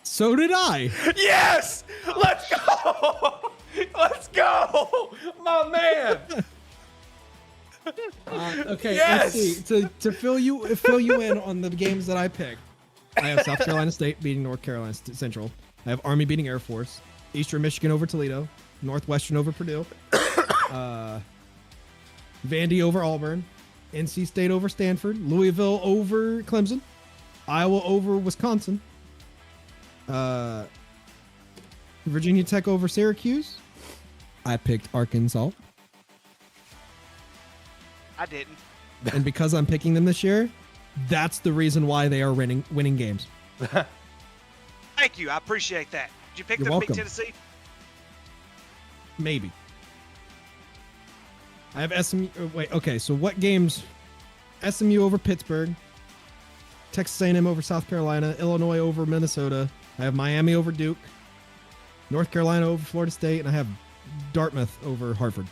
So did I. Yes! Let's go! Let's go! My man! Okay, Yes! let's see. To fill you in on the games that I picked, I have South Carolina State beating North Carolina Central. I have Army beating Air Force. Eastern Michigan over Toledo. Northwestern over Purdue. Vandy over Auburn. NC State over Stanford. Louisville over Clemson. Iowa over Wisconsin. Virginia Tech over Syracuse. I picked Arkansas. I didn't. And because I'm picking them this year, that's the reason why they are winning games. Thank you. I appreciate that. Did you pick You're them to beat welcome. Tennessee? Maybe. I have SMU. Wait, okay. So what games? SMU over Pittsburgh. Texas A&M over South Carolina. Illinois over Minnesota. I have Miami over Duke. North Carolina over Florida State. And I have Dartmouth over Hartford.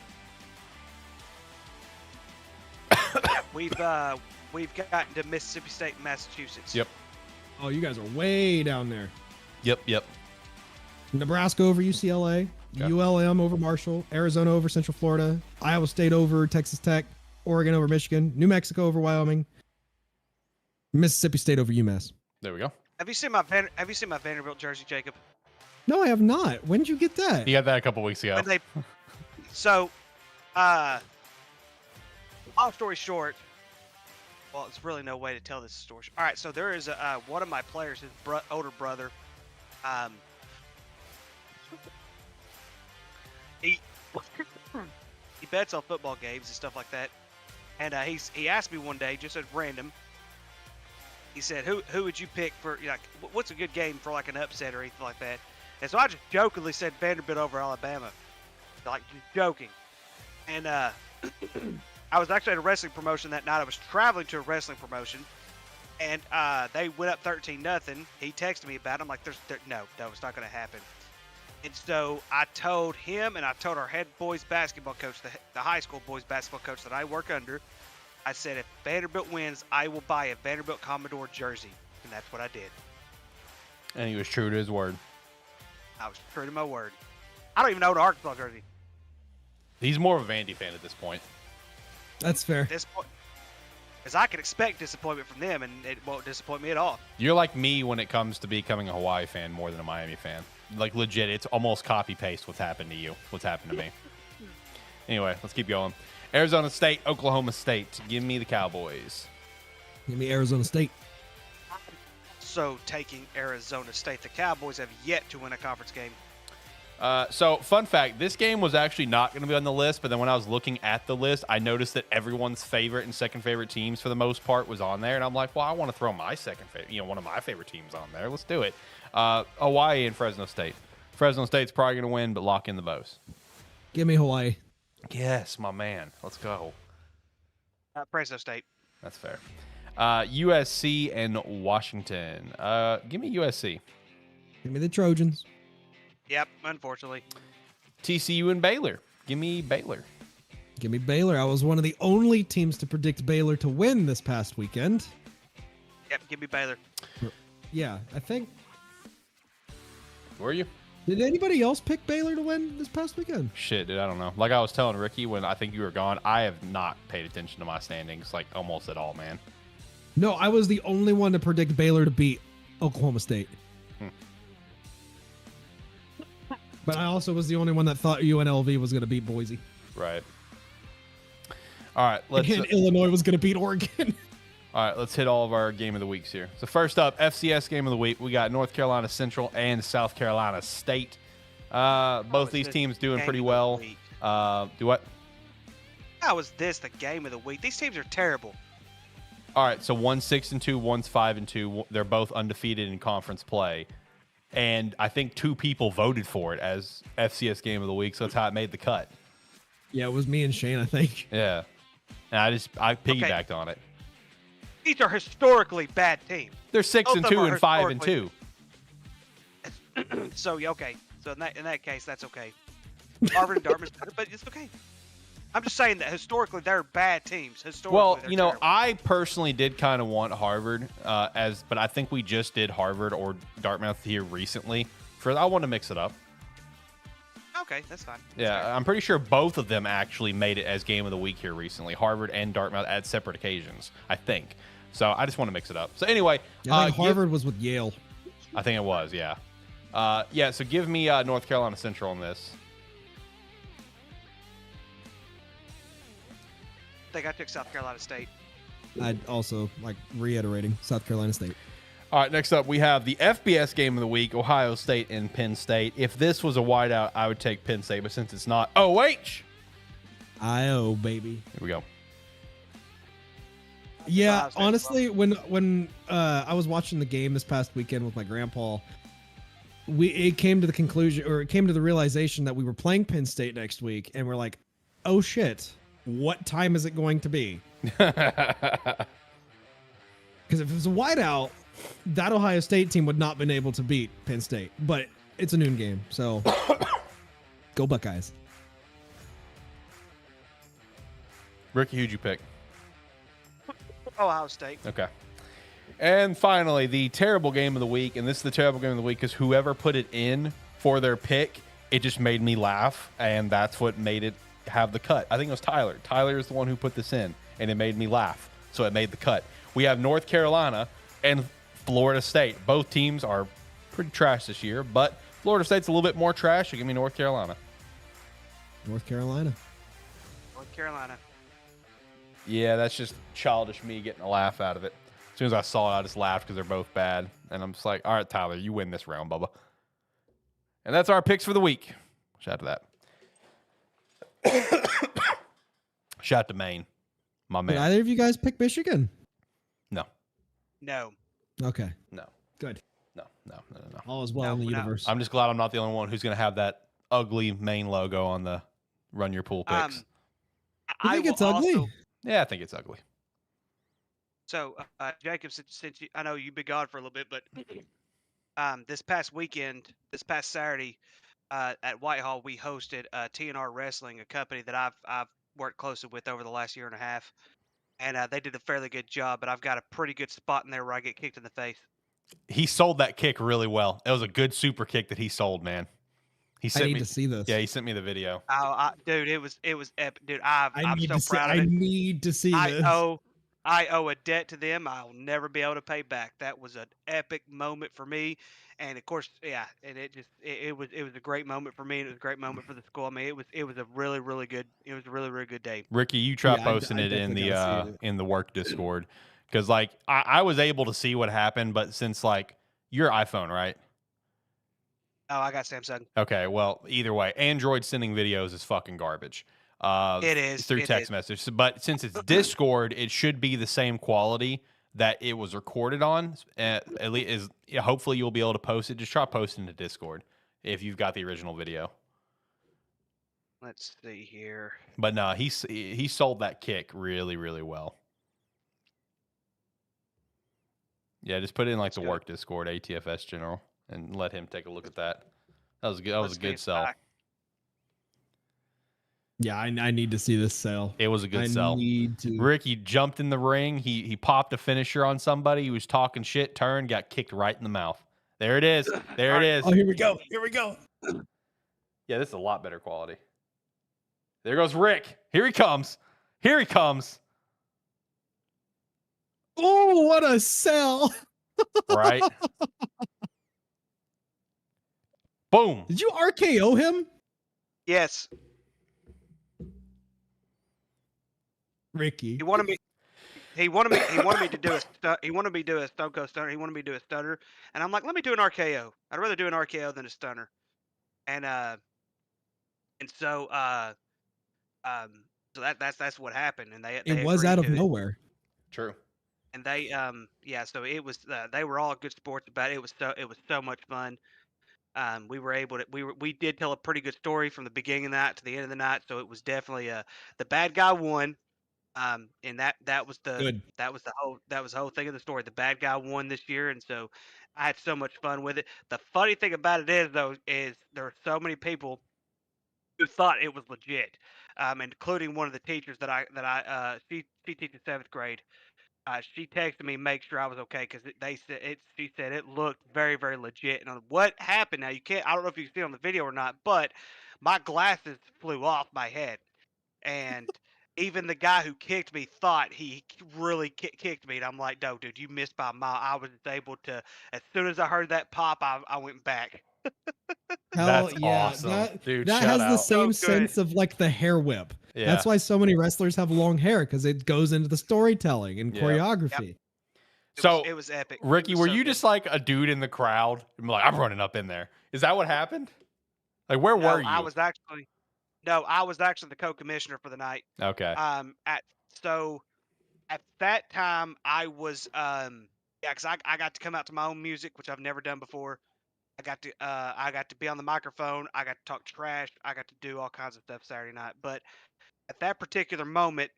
We've gotten to Mississippi State and Massachusetts. Yep. Oh, you guys are way down there. Yep. Nebraska over UCLA. Okay. ULM over Marshall. Arizona over Central Florida. Iowa State over Texas Tech. Oregon over Michigan. New Mexico over Wyoming. Mississippi State over UMass. There we go. Have you seen my Vanderbilt jersey, Jacob? No, I have not. When did you get that? You got that a couple weeks ago. When they, so, long story short, well, it's really no way to tell this story. All right, so there is one of my players, his older brother, he bets on football games and stuff like that, and he asked me one day, just at random. He said, "Who would you pick for like what's a good game for like an upset or anything like that?" And so I just jokingly said Vanderbilt over Alabama, like just joking. And I was actually at a wrestling promotion that night. I was traveling to a wrestling promotion, and they went up 13-0. He texted me about it. I'm like, no, it's not going to happen. And so I told him, and I told our head boys basketball coach, the high school boys basketball coach that I work under, I said, if Vanderbilt wins, I will buy a Vanderbilt Commodore jersey. And that's what I did. And he was true to his word. I was true to my word. I don't even know the Arkansas jersey. He's more of a Vandy fan at this point. That's fair. At this point, because I can expect disappointment from them, and it won't disappoint me at all. You're like me when it comes to becoming a Hawaii fan more than a Miami fan. Like legit, it's almost copy-paste what's happened to you, what's happened to me. Anyway, let's keep going. Arizona State, Oklahoma State. Give me the Cowboys. Give me Arizona State. So taking Arizona State, the Cowboys have yet to win a conference game. So, fun fact, this game was actually not going to be on the list, but then when I was looking at the list, I noticed that everyone's favorite and second favorite teams for the most part was on there, and I'm like, well, I want to throw my second favorite, one of my favorite teams on there. Let's do it. Hawaii and Fresno State. Fresno State's probably going to win, but lock in the Bows. Give me Hawaii. Yes, my man. Let's go. Fresno State. That's fair. USC and Washington. Give me USC. Give me the Trojans. Yep, unfortunately. TCU and Baylor. Give me Baylor. Give me Baylor. I was one of the only teams to predict Baylor to win this past weekend. Yep, give me Baylor. Yeah, I think. Were you? Did anybody else pick Baylor to win this past weekend? Shit, dude, I don't know. Like I was telling Ricky when I think you were gone, I have not paid attention to my standings like almost at all, man. No, I was the only one to predict Baylor to beat Oklahoma State. But I also was the only one that thought UNLV was going to beat Boise. Right. All right, let's. And Illinois was going to beat Oregon. All right, let's hit all of our game of the weeks here. So first up, FCS game of the week. We got North Carolina Central and South Carolina State. Both these teams doing pretty well. Do what? How is this the game of the week? These teams are terrible. All right, so one's 6-2, one's 5-2. They're both undefeated in conference play, and I think 2 people voted for it as FCS game of the week. So that's how it made the cut. Yeah, it was me and Shane, I think. Yeah, and I piggybacked on it. These are historically bad teams. They're 6-2 and 5-2. So okay. So in that case, that's okay. Harvard and Dartmouth's better, but it's okay. I'm just saying that historically they're bad teams. Historically, well, they're you know, terrible. I personally did kind of want Harvard but I think we just did Harvard or Dartmouth here recently. I want to mix it up. Okay, that's fine. That's Yeah, fair. I'm pretty sure both of them actually made it as game of the week here recently. Harvard and Dartmouth at separate occasions, I think. So I just want to mix it up. So anyway, Yeah, I think Harvard was with Yale. I think it was, yeah. So give me North Carolina Central on this. I think I took South Carolina State. I'd also like reiterating South Carolina State. All right, next up we have the FBS game of the week, Ohio State and Penn State. If this was a whiteout, I would take Penn State, but since it's not, OH! IO, baby. Here we go. Yeah, honestly, when I was watching the game this past weekend with my grandpa, it came to the conclusion, or it came to the realization that we were playing Penn State next week, and we're like, oh shit, what time is it going to be? Because if it was a whiteout, that Ohio State team would not have been able to beat Penn State. But it's a noon game, so go Buckeyes. Ricky, who'd you pick? Ohio State. Okay. And finally, the terrible game of the week, and this is the terrible game of the week because whoever put it in for their pick, it just made me laugh, and that's what made it have the cut. I think it was Tyler. Tyler is the one who put this in, and it made me laugh, so it made the cut. We have North Carolina and Florida State. Both teams are pretty trash this year, but Florida State's a little bit more trash, so give me North Carolina. North Carolina. North Carolina. Yeah, that's just childish me getting a laugh out of it. As soon as I saw it, I just laughed because they're both bad. And I'm just like, all right, Tyler, you win this round, Bubba. And that's our picks for the week. Shout out to that. Shout out to Maine, my man. Did either of you guys pick Michigan? No. No. Okay. No. Good. No. All is well in the No. universe. I'm just glad I'm not the only one who's going to have that ugly Maine logo on the Run Your Pool picks. You think it's ugly? Yeah, I think it's ugly. So, Jacob, since you, I know you've been gone for a little bit, but this past Saturday, at Whitehall, we hosted TNR Wrestling, a company that I've worked closely with over the last year and a half, and they did a fairly good job. But I've got a pretty good spot in there where I get kicked in the face. He sold that kick really well. It was a good super kick that he sold, man. He sent I need me to see this. Yeah, he sent me the video. Dude, it was epic. Dude, I'm so proud of I it. need to see this. I owe a debt to them I'll never be able to pay back. That was an epic moment for me, and of course, yeah, and it was a great moment for me, and it was a great moment for the school. I mean, it was a really really good day. Ricky, you try Yeah, posting I it in definitely gotta see it. the work Discord because like I was able to see what happened, but since like your iPhone, right? Oh, I got Samsung. Okay, well, either way, Android sending videos is fucking garbage. It is through text message, but since it's Discord, it should be the same quality that it was recorded on. At least hopefully you'll be able to post it. Just try posting to Discord. if you've got the original video. Let's see here. But no, he sold that kick really, really well. Yeah, just put it in like the work Discord, ATFS General, and let him take a look at that. That was good. That was a good sell. Yeah, I need to see this sell. It was a good sell. To. Ricky jumped in the ring. He popped a finisher on somebody. He was talking shit, turned, got kicked right in the mouth. There it is. There it is. Oh, here we go. Here we go. Yeah, this is a lot better quality. There goes Rick. Here he comes. Here he comes. Oh, what a sell. Right? Boom. Did you RKO him? Yes. Ricky. He wanted me to do a he wanted me to do a Stone Cold Stunner. He wanted me to do a stunner, and I'm like, let me do an RKO. I'd rather do an RKO than a stunner. And so that's what happened. And they was out of nowhere. True. And they so it was they were all good sports about it. It was so much fun. We were able to we did tell a pretty good story from the beginning of the night to the end of the night. So it was definitely the bad guy won. And that was the whole thing of the story. The bad guy won this year, and so I had so much fun with it. The funny thing about it is there are so many people who thought it was legit, including one of the teachers that she teaches 7th grade. She texted me, make sure I was okay, because she said it looked very, very legit. And what happened now, I don't know if you can see it on the video or not, but my glasses flew off my head, and even the guy who kicked me thought he really kicked me. And I'm like, no, dude, you missed by a mile. I was able to, as soon as I heard that pop, I went back. Hell That's yeah. awesome. Dude, that has the same sense of like the hair whip. Yeah. That's why so many wrestlers have long hair, because it goes into the storytelling and choreography. Yep. It was epic. Ricky, were you just like a dude in the crowd? I'm like, I'm running up in there. Is that what happened? Like, where were you? I was actually the co-commissioner for the night. Okay. At that time I was because I got to come out to my own music, which I've never done before. I got to be on the microphone. I got to talk trash. I got to do all kinds of stuff Saturday night. But at that particular moment,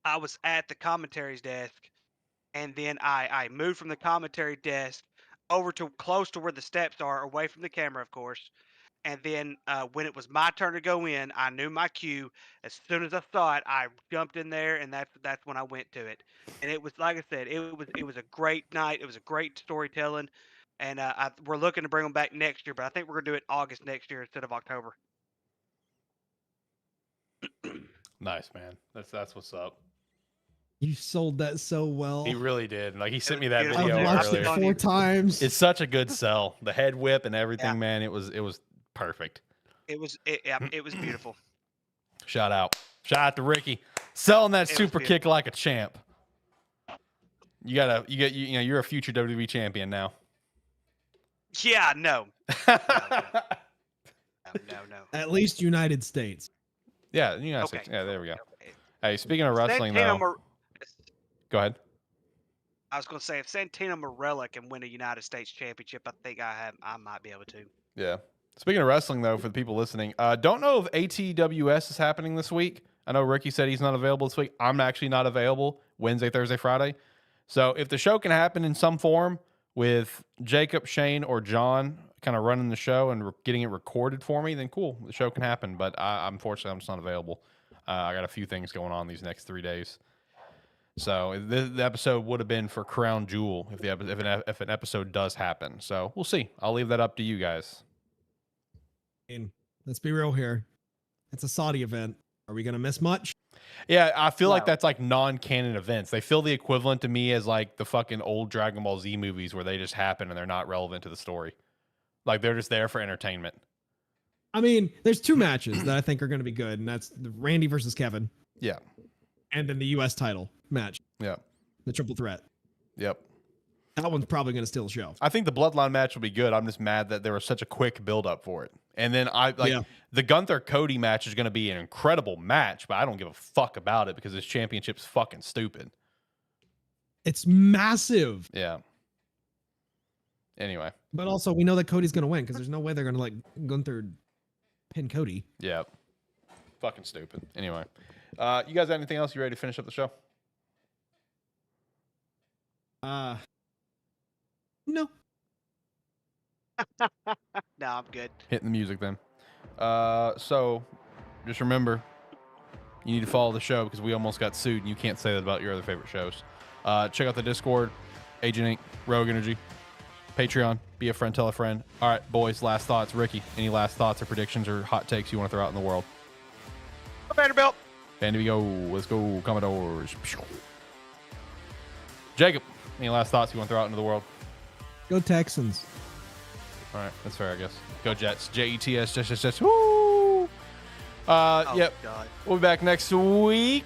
I was at the commentary's desk, and then I moved from the commentary desk over to close to where the steps are, away from the camera, of course. And then when it was my turn to go in, I knew my cue. As soon as I saw it, I jumped in there, and that's when I went to it. And it was, like I said, it was a great night. It was a great storytelling, and we're looking to bring them back next year. But I think we're gonna do it August next year instead of October. Nice, man. That's what's up. You sold that so well. He really did. Like, he sent me that beautiful. video I've watched earlier. it 4 times. It's such a good sell. The head whip and everything, man. It was perfect. It was beautiful. Shout out to Ricky, selling that super kick like a champ. You're a future WWE champion now. Yeah, no. No. At least United States. Yeah, United States. Yeah, there we go. Hey, speaking of wrestling, though, go ahead. I was going to say, if Santino Marella can win a United States championship, I think I might be able to. Yeah. Speaking of wrestling, though, for the people listening, don't know if ATWS is happening this week. I know Ricky said he's not available this week. I'm actually not available Wednesday, Thursday, Friday. So if the show can happen in some form with Jacob, Shane, or John kind of running the show and getting it recorded for me, then cool, the show can happen. But unfortunately, I'm just not available. I got a few things going on these next 3 days. So the episode would have been for Crown Jewel if an episode does happen. So we'll see. I'll leave that up to you guys. And let's be real here. It's a Saudi event. Are we going to miss much? Yeah, I feel like that's like non-canon events. They feel the equivalent to me as like the fucking old Dragon Ball Z movies where they just happen and they're not relevant to the story. Like, they're just there for entertainment. I mean, there's 2 matches that I think are going to be good, and that's the Randy versus Kevin. Yeah. And then the U.S. title match. Yeah. The triple threat. Yep. That one's probably going to steal the show. I think the Bloodline match will be good. I'm just mad that there was such a quick build-up for it. And then the Gunther Cody match is going to be an incredible match, but I don't give a fuck about it because this championship's fucking stupid. It's massive. Yeah. Anyway. But also, we know that Cody's going to win because there's no way they're going to let Gunther pin Cody. Yeah. Fucking stupid. Anyway. You guys have anything else? You ready to finish up the show? No. No, I'm good. Hitting the music then. So just remember, you need to follow the show because we almost got sued and you can't say that about your other favorite shows. Check out the Discord, Agent Inc., Rogue Energy, Patreon, be a friend, tell a friend. All right, boys, last thoughts. Ricky, any last thoughts or predictions or hot takes you want to throw out in the world? Vanderbilt. Vandy, go. Let's go, Commodores. Jacob, any last thoughts you want to throw out into the world? Go Texans. All right, that's fair, I guess. Go Jets. Jets. Jets. Woo! Yep. God. We'll be back next week.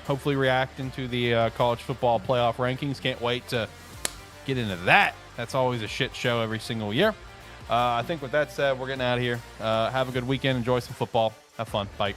Hopefully reacting to the college football playoff rankings. Can't wait to get into that. That's always a shit show every single year. I think with that said, we're getting out of here. Have a good weekend. Enjoy some football. Have fun. Bye.